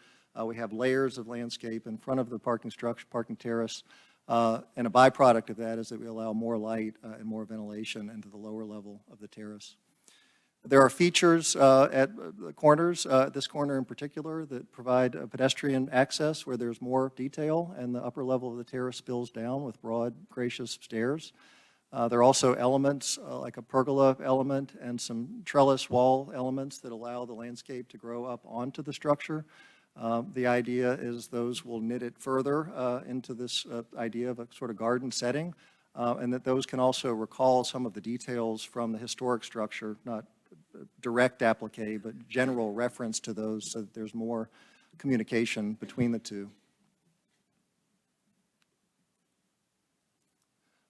We have layers of landscape in front of the parking structure, parking terrace, and a byproduct of that is that we allow more light and more ventilation into the lower level of the terrace. There are features at the corners, this corner in particular, that provide pedestrian access where there's more detail, and the upper level of the terrace spills down with broad, gracious stairs. There are also elements like a pergola element and some trellis wall elements that allow the landscape to grow up onto the structure. The idea is those will knit it further into this idea of a sort of garden setting, and that those can also recall some of the details from the historic structure, not direct applique, but general reference to those so that there's more communication between the two.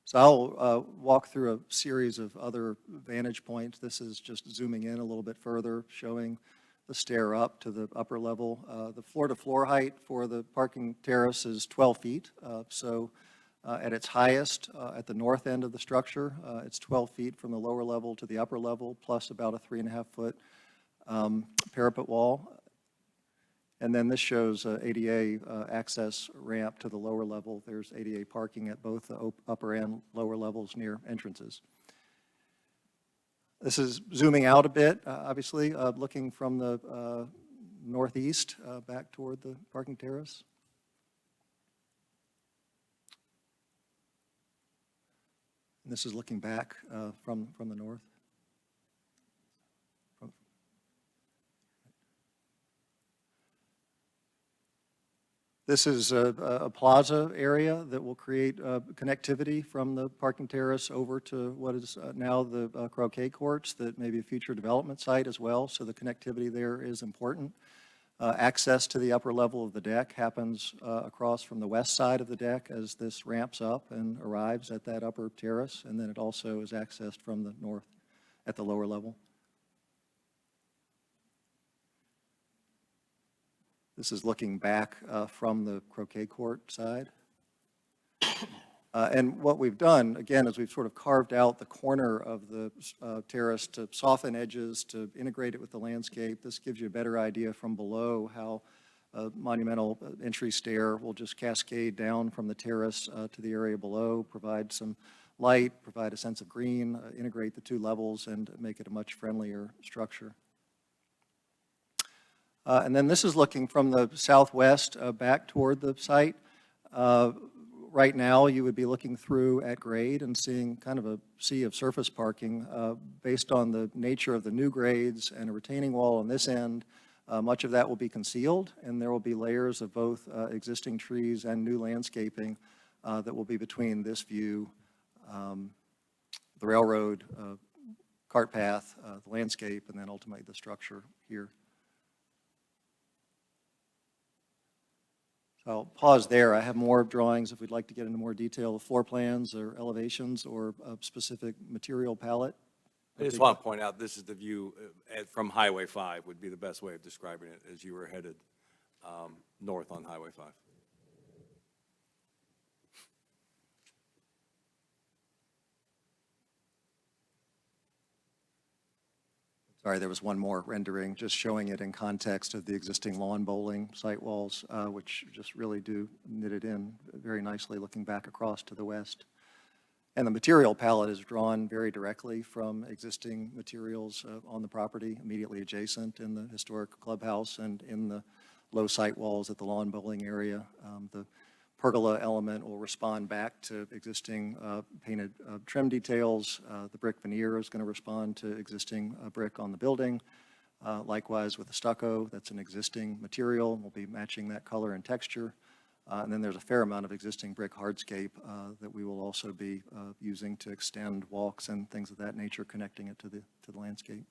So I'll walk through a series of other vantage points. This is just zooming in a little bit further, showing the stair up to the upper level. The floor-to-floor height for the parking terrace is 12 feet. At its highest, at the north end of the structure, it's 12 feet from the lower level to the upper level, plus about a 3.5-foot parapet wall. And then this shows ADA access ramp to the lower level. There's ADA parking at both the upper and lower levels near entrances. This is zooming out a bit, obviously, looking from the northeast back toward the parking terrace. And this is looking back from the north. This is a plaza area that will create connectivity from the parking terrace over to what is now the croquet courts that may be a future development site as well. So the connectivity there is important. Access to the upper level of the deck happens across from the west side of the deck as this ramps up and arrives at that upper terrace, and then it also is accessed from the north at the lower level. This is looking back from the croquet court side. And what we've done, again, is we've sort of carved out the corner of the terrace to soften edges, to integrate it with the landscape. This gives you a better idea from below how a monumental entry stair will just cascade down from the terrace to the area below, provide some light, provide a sense of green, integrate the two levels, and make it a much friendlier structure. And then this is looking from the southwest back toward the site. Right now, you would be looking through at grade and seeing kind of a sea of surface parking. Based on the nature of the new grades and a retaining wall on this end, much of that will be concealed, and there will be layers of both existing trees and new landscaping that will be between this view, the railroad, cart path, the landscape, and then ultimately the structure here. So I'll pause there. I have more drawings if we'd like to get into more detail of floor plans or elevations or a specific material palette. I just want to point out, this is the view from Highway 5 would be the best way of describing it as you were headed north on Highway 5. Sorry, there was one more rendering, just showing it in context of the existing lawn bowling site walls, which just really do knit it in very nicely looking back across to the west. And the material palette is drawn very directly from existing materials on the property immediately adjacent in the historic clubhouse and in the low site walls at the lawn bowling area. The pergola element will respond back to existing painted trim details. The brick veneer is going to respond to existing brick on the building. Likewise with the stucco, that's an existing material. We'll be matching that color and texture. And then there's a fair amount of existing brick hardscape that we will also be using to extend walks and things of that nature, connecting it to the landscape.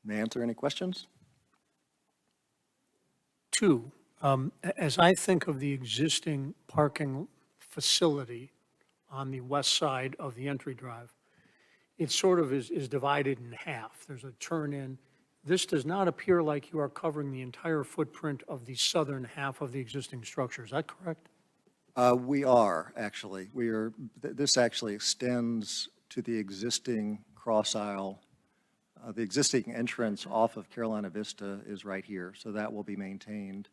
May I answer any questions? Two, as I think of the existing parking facility on the west side of the entry drive, it sort of is divided in half. There's a turn in. This does not appear like you are covering the entire footprint of the southern half of the existing structure. Is that correct? We are, actually. This actually extends to the existing cross aisle. The existing entrance off of Carolina Vista is right here, so that will be maintained,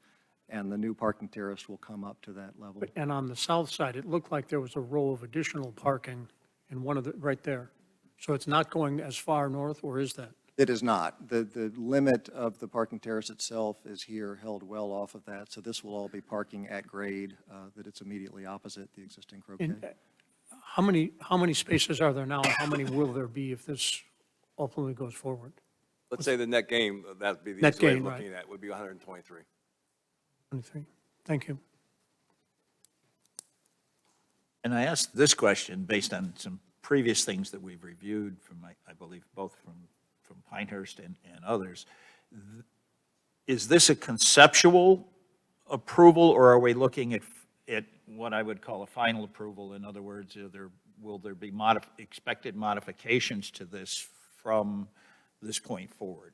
and the new parking terrace will come up to that level. And on the south side, it looked like there was a row of additional parking in one of the, right there. So it's not going as far north, or is that? It is not. The limit of the parking terrace itself is here, held well off of that, so this will all be parking at grade, that it's immediately opposite the existing croquet. And how many spaces are there now, and how many will there be if this ultimately goes forward? Let's say the net gain, that'd be the Net easy way of gain, looking right. at it, would be 123. 23. Thank you. And I asked this question based on some previous things that we've reviewed from, I believe, both from Pinehurst and others. Is this a conceptual approval, or are we looking at what I would call a final approval? In other words, will there be expected modifications to this from this point forward?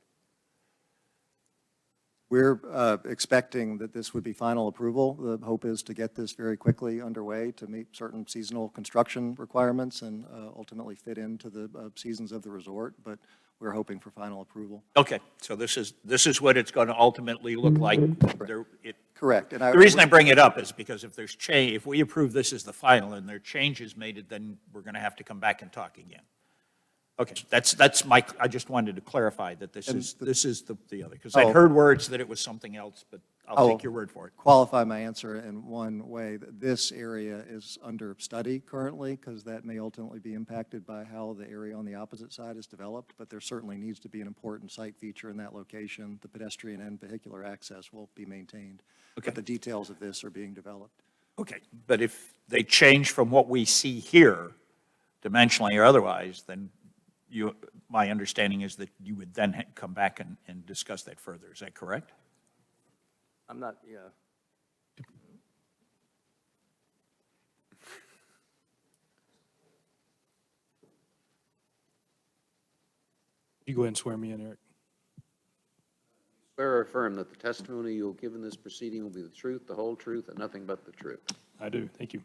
We're expecting that this would be final approval. The hope is to get this very quickly underway to meet certain seasonal construction requirements and ultimately fit into the seasons of the resort, but we're hoping for final approval. Okay, so this is what it's going to ultimately look like. Correct. And The reason I bring it up is because if we approve this as the final and there are changes made, then we're going to have to come back and talk again. Okay, that's I just wanted to clarify that this is the other, because I'd heard words that it was something else, but I'll take your word for it. Qualify my answer in one way. This area is under study currently, because that may ultimately be impacted by how the area on the opposite side is developed, but there certainly needs to be an important site feature in that location. The pedestrian and vehicular access will be maintained. Okay. But the details of this are being developed. Okay, but if they change from what we see here, dimensionally or otherwise, then my understanding is that you would then come back and discuss that further. Is that correct? I'm not, yeah. You go ahead and swear me in, Eric. Swear or affirm that the testimony you will give in this proceeding will be the truth, the whole truth, and nothing but the truth. I do, thank you.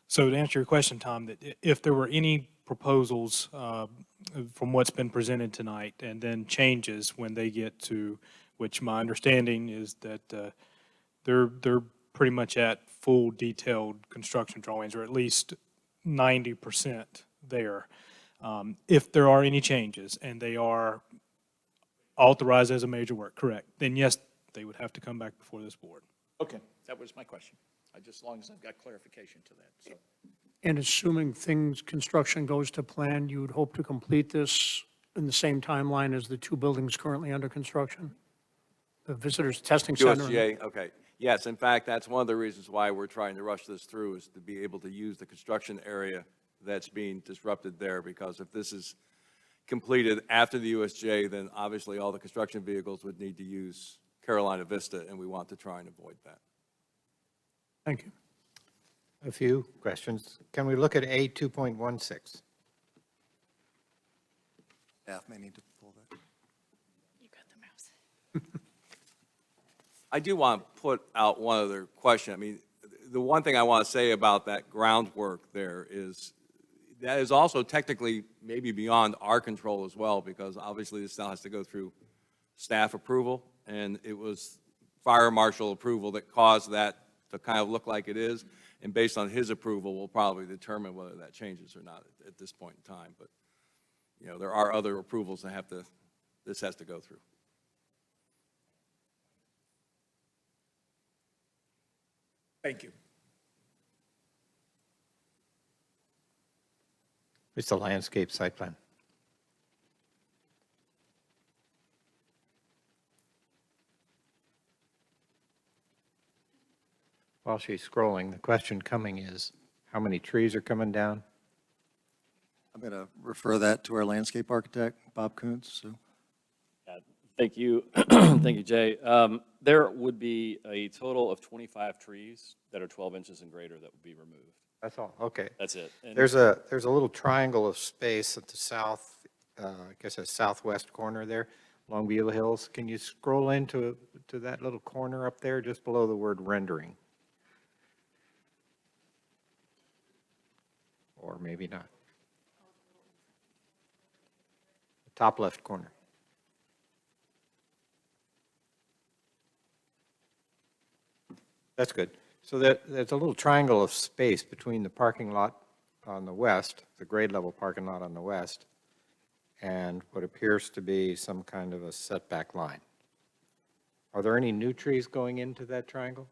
So to answer your question, Tom, that if there were any proposals from what's been presented tonight and then changes when they get to, which my understanding is that they're pretty much at full detailed construction drawings, or at least 90% there. If there are any changes and they are authorized as a major work, correct, then yes, they would have to come back before this board. Okay, that was my question. As long as I've got clarification to that, so. And assuming construction goes to plan, you would hope to complete this in the same timeline as the two buildings currently under construction? The visitors testing center? USGA, okay. Yes, in fact, that's one of the reasons why we're trying to rush this through, is to be able to use the construction area that's being disrupted there, because if this is completed after the USJ, then obviously all the construction vehicles would need to use Carolina Vista, and we want to try and avoid that. Thank you. A few questions. Can we look at A 2.16? Staff may need to pull that. You got the mouse. I do want to put out one other question. I mean, the one thing I want to say about that groundwork there is that is also technically maybe beyond our control as well, because obviously this now has to go through staff approval, and it was fire marshal approval that caused that to kind of look like it is. And based on his approval, we'll probably determine whether that changes or not at this point in time. But, you know, there are other approvals that this has to go through. Thank you. It's the landscape site plan. While she's scrolling, the question coming is, how many trees are coming down? I'm going to refer that to our landscape architect, Bob Kuntz, so. Thank you. Thank you, Jay. There would be a total of 25 trees that are 12 inches and greater that would be removed. That's all, okay. That's it. And There's a little triangle of space at the south, I guess a southwest corner there, along Beulah Hills. Can you scroll into that little corner up there, just below the word rendering? Or maybe not. The top left corner. That's good. So there's a little triangle of space between the parking lot on the west, the grade level parking lot on the west, and what appears to be some kind of a setback line. Are there any new trees going into that triangle?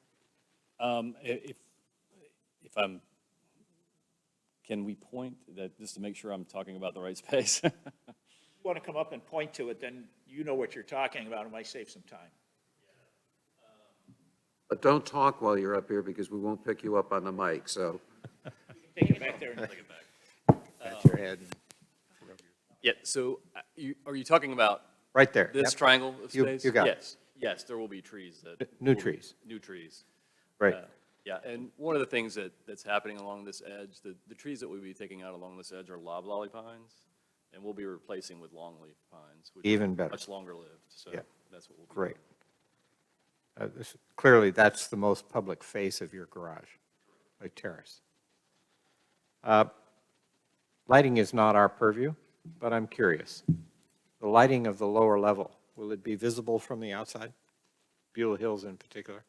if I'm, can we point that, just to make sure I'm talking about the right space? You want to come up and point to it, then you know what you're talking about. It might save some time. But don't talk while you're up here, because we won't pick you up on the mic, so. Take it back there and Take it back. Pat your head. Yeah, so are you talking about Right there. this Yep. triangle of You- space? you got it. Yes, yes, there will be trees that. New will be- trees. New trees. Right. Yeah, and one of the things that's happening along this edge, the trees that we'll be taking out along this edge are loblolly pines, and we'll be replacing with longleaf pines, which Even are better. much longer lived, so Yeah. that's what we'll be Great. doing. Clearly, that's the most public face of your garage, a terrace. Lighting is not our purview, but I'm curious. The lighting of the lower level, will it be visible from the outside? Beulah Hills in particular?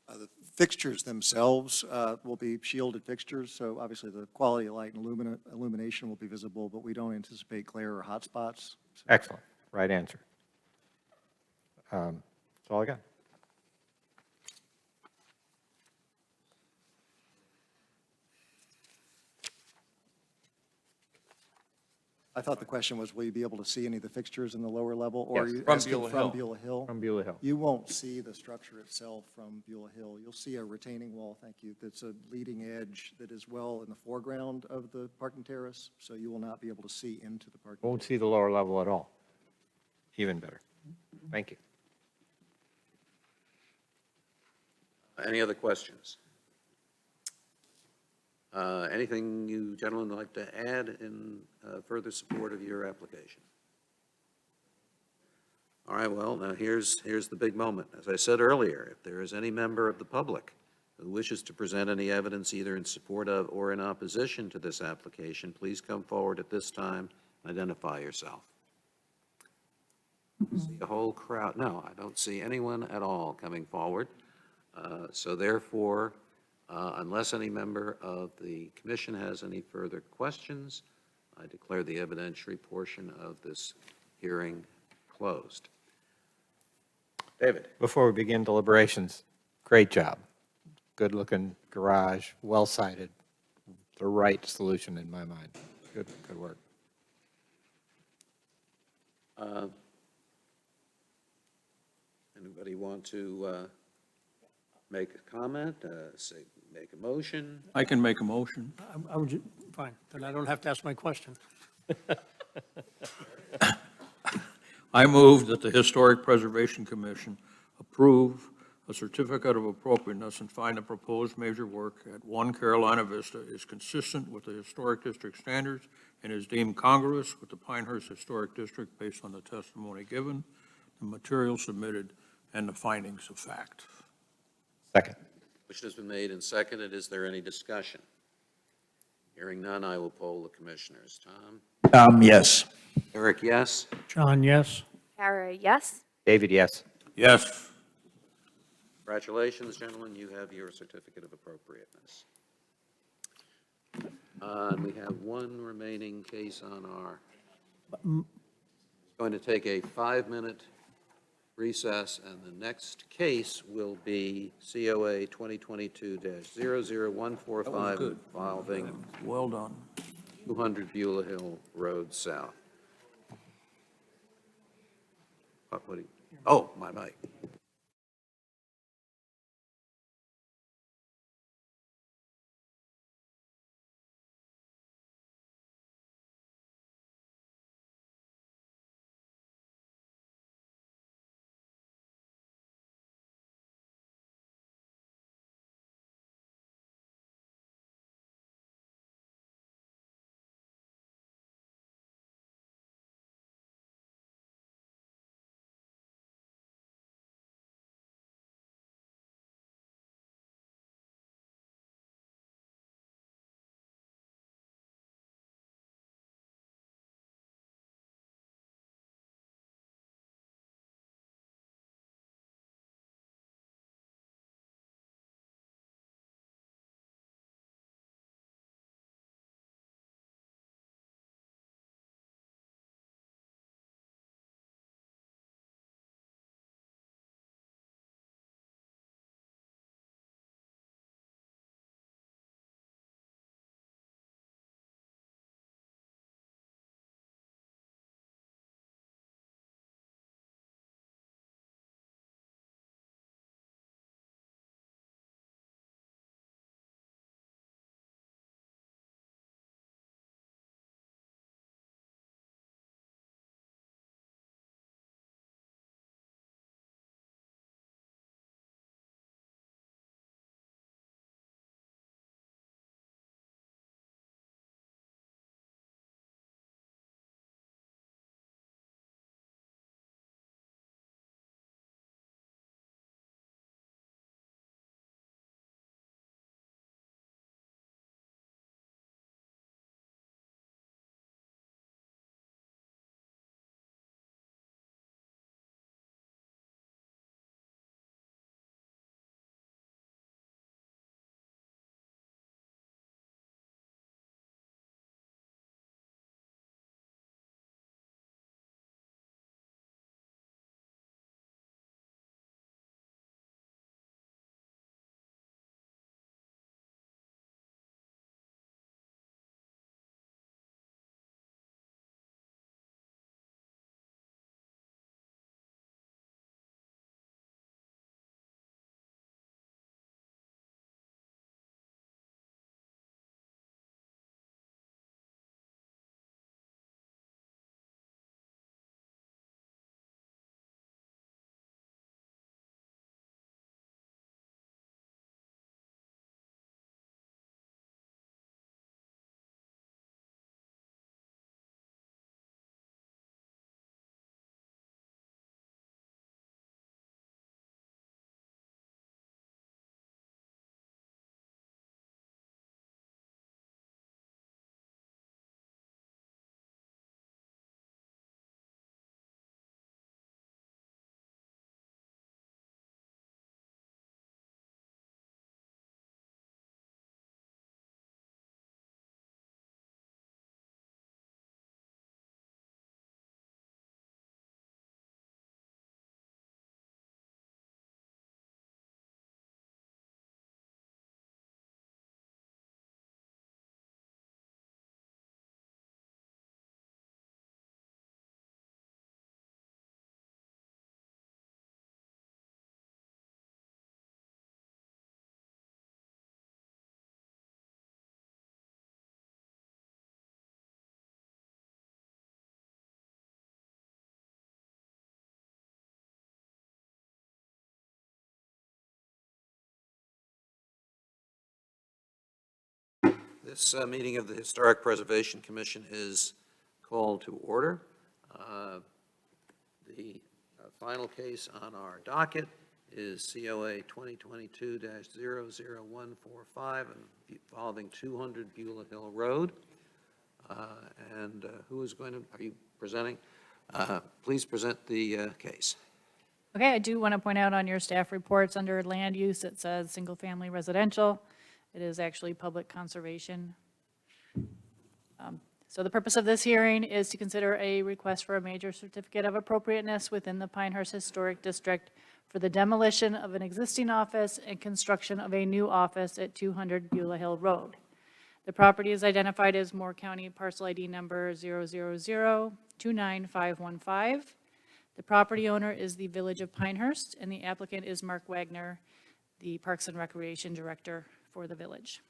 The fixtures themselves will be shielded fixtures, so obviously the quality of light and illumination will be visible, but we don't anticipate glare or hot spots. Excellent, right answer. That's all I got. I thought the question was, will you be able to see any of the fixtures in the lower level? Or are Yes. you From asking Beulah Hill. from Beulah Hill? From Beulah Hill. You won't see the structure itself from Beulah Hill. You'll see a retaining wall, thank you, that's a leading edge that is well in the foreground of the parking terrace, so you will not be able to see into the parking. Won't see the lower level at all. Even better. Thank you. Any other questions? Anything you gentlemen would like to add in further support of your application? All right, well, now here's the big moment. As I said earlier, if there is any member of the public who wishes to present any evidence either in support of or in opposition to this application, please come forward at this time and identify yourself. See a whole crowd. No, I don't see anyone at all coming forward. So therefore, unless any member of the commission has any further questions, I declare the evidentiary portion of this hearing closed. David? Before we begin deliberations, great job. Good-looking garage, well-sited, the right solution in my mind. Good work. Anybody want to make a comment, make a motion? I can make a motion. I would, fine, then I don't have to ask my question. I move that the Historic Preservation Commission approve a certificate of appropriateness and find the proposed major work at 1 Carolina Vista is consistent with the Historic District standards and is deemed congruous with the Pinehurst Historic District based on the testimony given, the material submitted, and the findings of fact. Second. Motion has been made and seconded. Is there any discussion? Hearing none, I will poll the commissioners. Tom? Yes. Eric, yes? John, yes? Kara, yes? David, yes. Yes. Congratulations, gentlemen, you have your certificate of appropriateness. And we have one remaining case on our, going to take a 5-minute recess, and the next case will be COA 2022-00145 involving Well done. 200 Beulah Hill Road South. What do you, oh, my mic. This meeting of the Historic Preservation Commission is called to order. The final case on our docket is COA 2022-00145 involving 200 Beulah Hill Road. And who is going to, are you presenting? Please present the case. Okay, I do want to point out on your staff reports, under land use, it says single-family residential. It is actually public conservation. So the purpose of this hearing is to consider a request for a major certificate of appropriateness within the Pinehurst Historic District for the demolition of an existing office and construction of a new office at 200 Beulah Hill Road. The property is identified as Moore County Parcel ID number 000-29515. The property owner is the Village of Pinehurst, and the applicant is Mark Wagner, the Parks and Recreation Director for the village.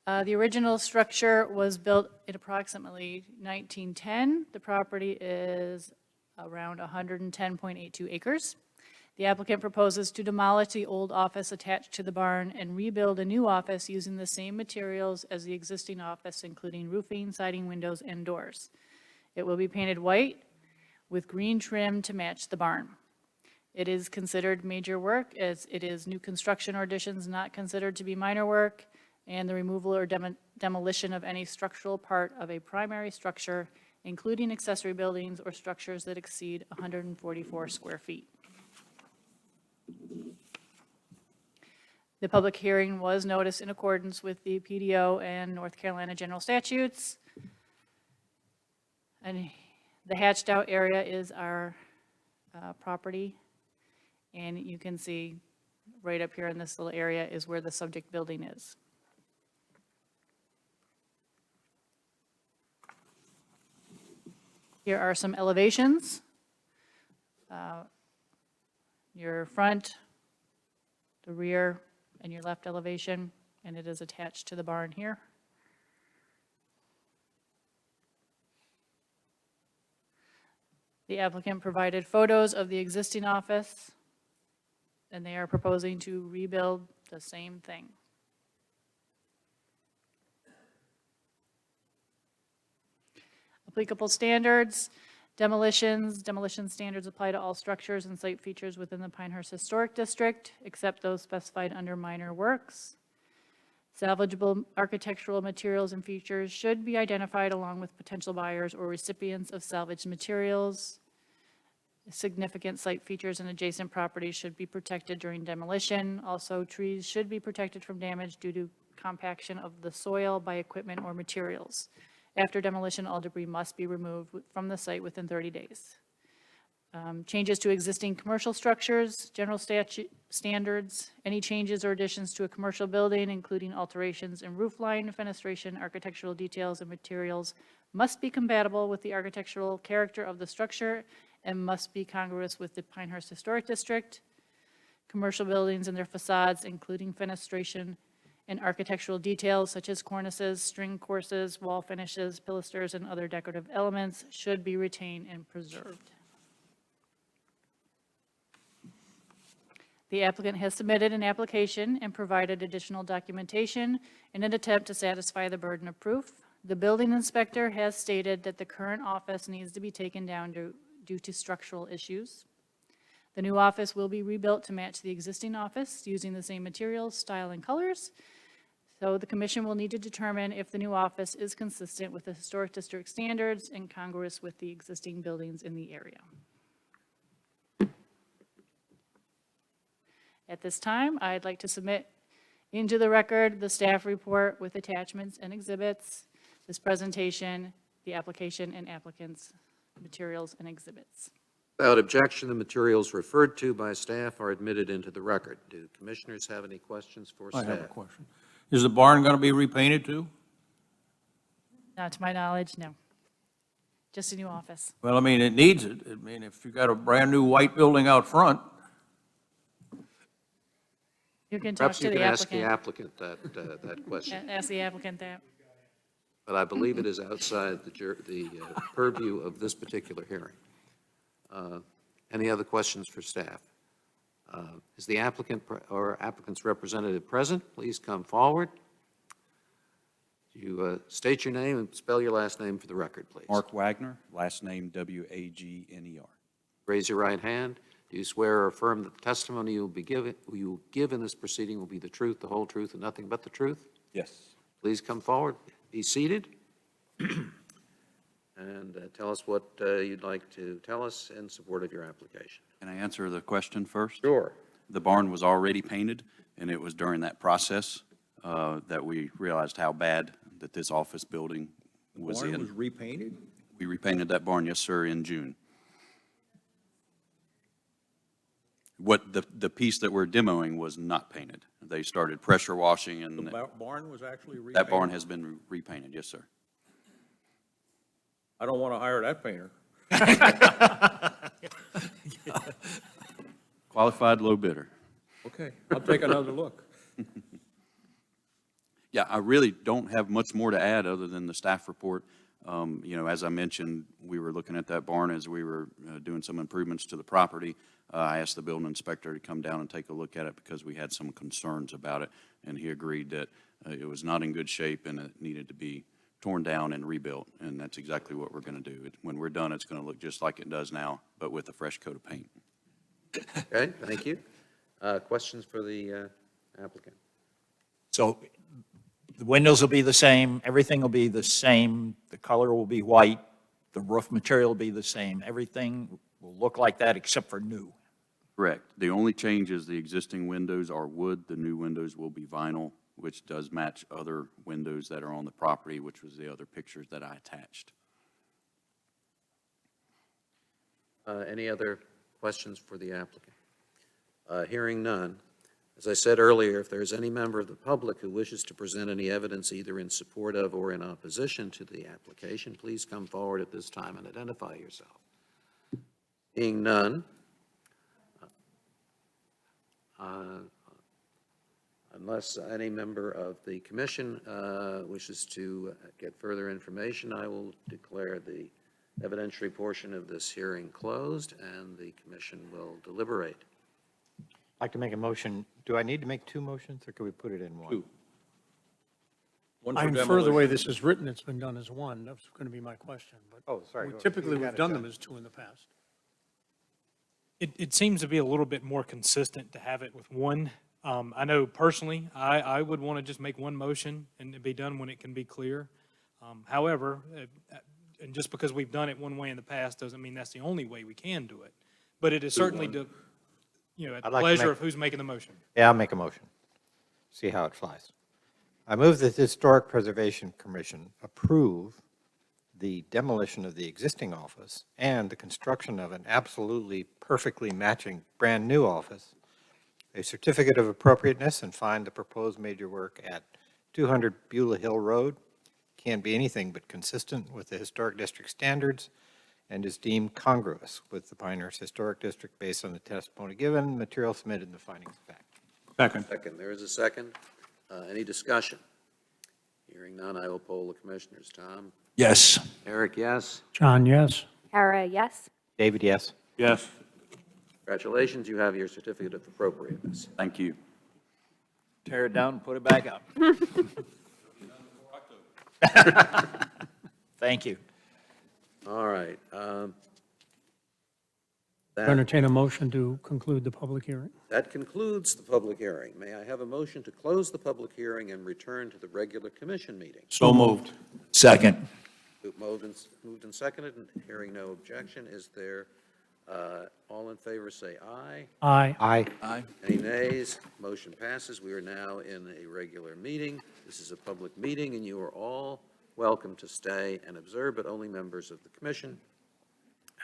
The original structure was built in approximately 1910. The property is around 110.82 acres. The applicant proposes to demolish the old office attached to the barn and rebuild a new office using the same materials as the existing office, including roofing, siding, windows, and doors. It will be painted white with green trim to match the barn. It is considered major work as it is new construction or additions not considered to be minor work, and the removal or demolition of any structural part of a primary structure, including accessory buildings or structures that exceed 144 square feet. The public hearing was noticed in accordance with the PDO and North Carolina general statutes. And the hatched out area is our property. And you can see right up here in this little area is where the subject building is. Here are some elevations. Your front, the rear, and your left elevation, and it is attached to the barn here. The applicant provided photos of the existing office, and they are proposing to rebuild the same thing. Applicable standards. Demolition standards apply to all structures and site features within the Pinehurst Historic District, except those specified under minor works. Salvageable architectural materials and features should be identified along with potential buyers or recipients of salvaged materials. Significant site features and adjacent properties should be protected during demolition. Also, trees should be protected from damage due to compaction of the soil by equipment or materials. After demolition, all debris must be removed from the site within 30 days. Changes to existing commercial structures, general standards, any changes or additions to a commercial building, including alterations in roof line, fenestration, architectural details, and materials, must be compatible with the architectural character of the structure and must be congruous with the Pinehurst Historic District. Commercial buildings and their facades, including fenestration, and architectural details such as cornices, string courses, wall finishes, pilasters, and other decorative elements should be retained and preserved. The applicant has submitted an application and provided additional documentation in an attempt to satisfy the burden of proof. The building inspector has stated that the current office needs to be taken down due to structural issues. The new office will be rebuilt to match the existing office using the same materials, style, and colors. So the commission will need to determine if the new office is consistent with the historic district standards and congruous with the existing buildings in the area. At this time, I'd like to submit into the record the staff report with attachments and exhibits, this presentation, the application and applicants' materials and exhibits. Without objection, the materials referred to by staff are admitted into the record. Do commissioners have any questions for I staff? have a question. Is the barn going to be repainted too? Not to my knowledge, no. Just a new office. Well, I mean, it needs it. I mean, if you've got a brand-new white building out front, You can talk Perhaps to you the can ask the applicant. applicant that question, Ask the applicant that. but I believe it is outside the purview of this particular hearing. Any other questions for staff? Is the applicant or applicant's representative present? Please come forward. You state your name and spell your last name for the record, please. Mark Wagner, last name Wagner. Raise your right hand. Do you swear or affirm that the testimony you will give in this proceeding will be the truth, the whole truth, and nothing but the truth? Yes. Please come forward. Be seated. And tell us what you'd like to tell us in support of your application. Can I answer the question first? Sure. The barn was already painted, and it was during that process that we realized how bad that this office building was in. Barn was repainted? We repainted that barn, yes, sir, in June. What the piece that we're demoing was not painted. They started pressure washing, and The barn was actually repainted? that barn has been repainted, yes, sir. I don't want to hire that painter. Qualified low bidder. Okay, I'll take another look. Yeah, I really don't have much more to add other than the staff report. You know, as I mentioned, we were looking at that barn as we were doing some improvements to the property. I asked the building inspector to come down and take a look at it because we had some concerns about it, and he agreed that it was not in good shape and it needed to be torn down and rebuilt, and that's exactly what we're going to do. When we're done, it's going to look just like it does now, but with a fresh coat of paint. Okay, thank you. Questions for the applicant? So the windows will be the same, everything will be the same, the color will be white, the roof material will be the same, everything will look like that except for new. Correct. The only change is the existing windows are wood. The new windows will be vinyl, which does match other windows that are on the property, which was the other pictures that I attached. Any other questions for the applicant? Hearing none. As I said earlier, if there's any member of the public who wishes to present any evidence either in support of or in opposition to the application, please come forward at this time and identify yourself. Seeing none, unless any member of the commission wishes to get further information, I will declare the evidentiary portion of this hearing closed, and the commission will deliberate. I'd like to make a motion. Do I need to make two motions, or can we put it in one? Two. One for I infer the way demolition. this is written, it's been done as one. That's going to be my question. But Oh, sorry. typically, You got we've it, done John. them as two in the past. It seems to be a little bit more consistent to have it with one. I know personally, I would want to just make one motion and it be done when it can be clear. However, and just because we've done it one way in the past doesn't mean that's the only way we can do it. But it is certainly, at the I'd like to pleasure make- of who's making the motion. Yeah, I'll make a motion. See how it flies. I move that the Historic Preservation Commission approve the demolition of the existing office and the construction of an absolutely perfectly matching brand-new office, a certificate of appropriateness, and find the proposed major work at 200 Beulah Hill Road can't be anything but consistent with the Historic District standards and is deemed congruous with the Pinehurst Historic District based on the testimony given, material submitted, and the findings of fact. Second. Second, there is a second. Any discussion? Hearing none, I will poll the commissioners. Tom? Yes. Eric, yes? John, yes? Kara, yes? David, yes? Yes. Congratulations, you have your certificate of appropriateness. Thank you. Tear it down and put it back up. Thank you. All right. Entertain a motion to conclude the public hearing. That concludes the public hearing. May I have a motion to close the public hearing and return to the regular commission meeting? So moved. Second. Moved and seconded, and hearing no objection, is there, all in favor say aye. Aye. Aye. Aye. Any nays? Motion passes. We are now in a regular meeting. This is a public meeting, and you are all welcome to stay and observe, but only members of the commission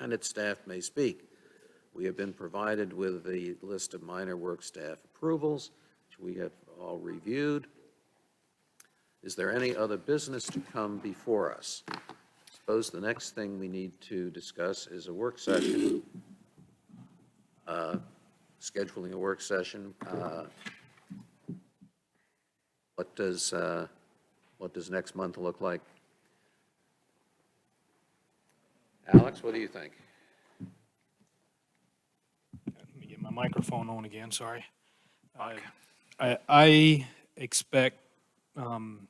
and its staff may speak. We have been provided with the list of minor work staff approvals, which we have all reviewed. Is there any other business to come before us? I suppose the next thing we need to discuss is a work session. Scheduling a work session. What does next month look like? Alex, what do you think? Let me get my microphone on again, sorry. I expect, from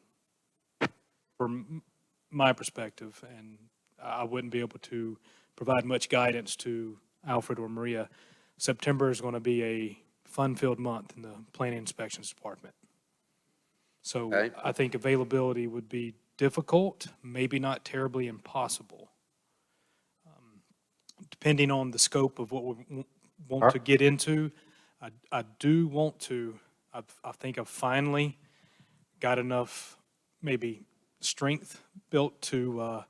my perspective, and I wouldn't be able to provide much guidance to Alfred or Maria, September is going to be a fun-filled month in the planning inspections department. So Okay. I think availability would be difficult, maybe not terribly impossible. Depending on the scope of what we want to get into, I do want to, I think I've finally got enough maybe strength built to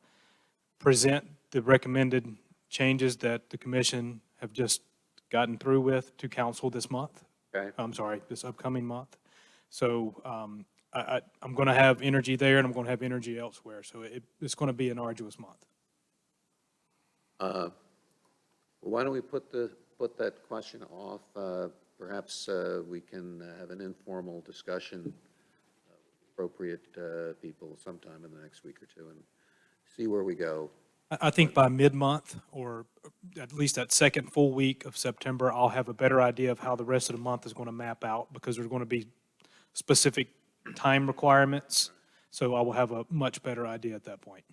present the recommended changes that the commission have just gotten through with to council this month. Okay. I'm sorry, this upcoming month. So I'm going to have energy there, and I'm going to have energy elsewhere. So it's going to be an arduous month. Why don't we put that question off? Perhaps we can have an informal discussion with appropriate people sometime in the next week or two and see where we go. I think by mid-month, or at least that second full week of September, I'll have a better idea of how the rest of the month is going to map out, because there's going to be specific time requirements. So I will have a much better idea at that point.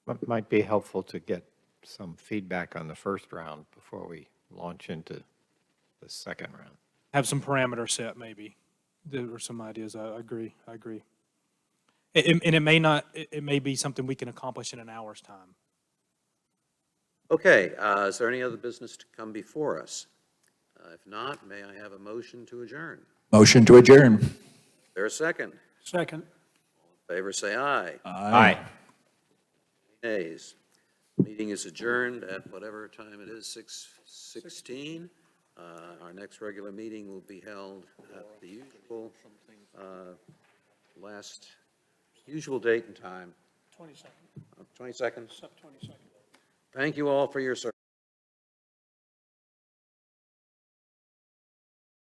It might be helpful to get some feedback on the first round before we launch into the second round. Have some parameters set, maybe. There are some ideas. I agree. And it may not, it may be something we can accomplish in an hour's time. Okay, is there any other business to come before us? If not, may I have a motion to adjourn? Motion to adjourn. Is there a second? Second. In favor, say aye. Aye. Nays. Meeting is adjourned at whatever time it is, 6:16. Our next regular meeting will be held at the usual date and time. 22nd. 22nd. Sep 22nd. Thank you all for your service.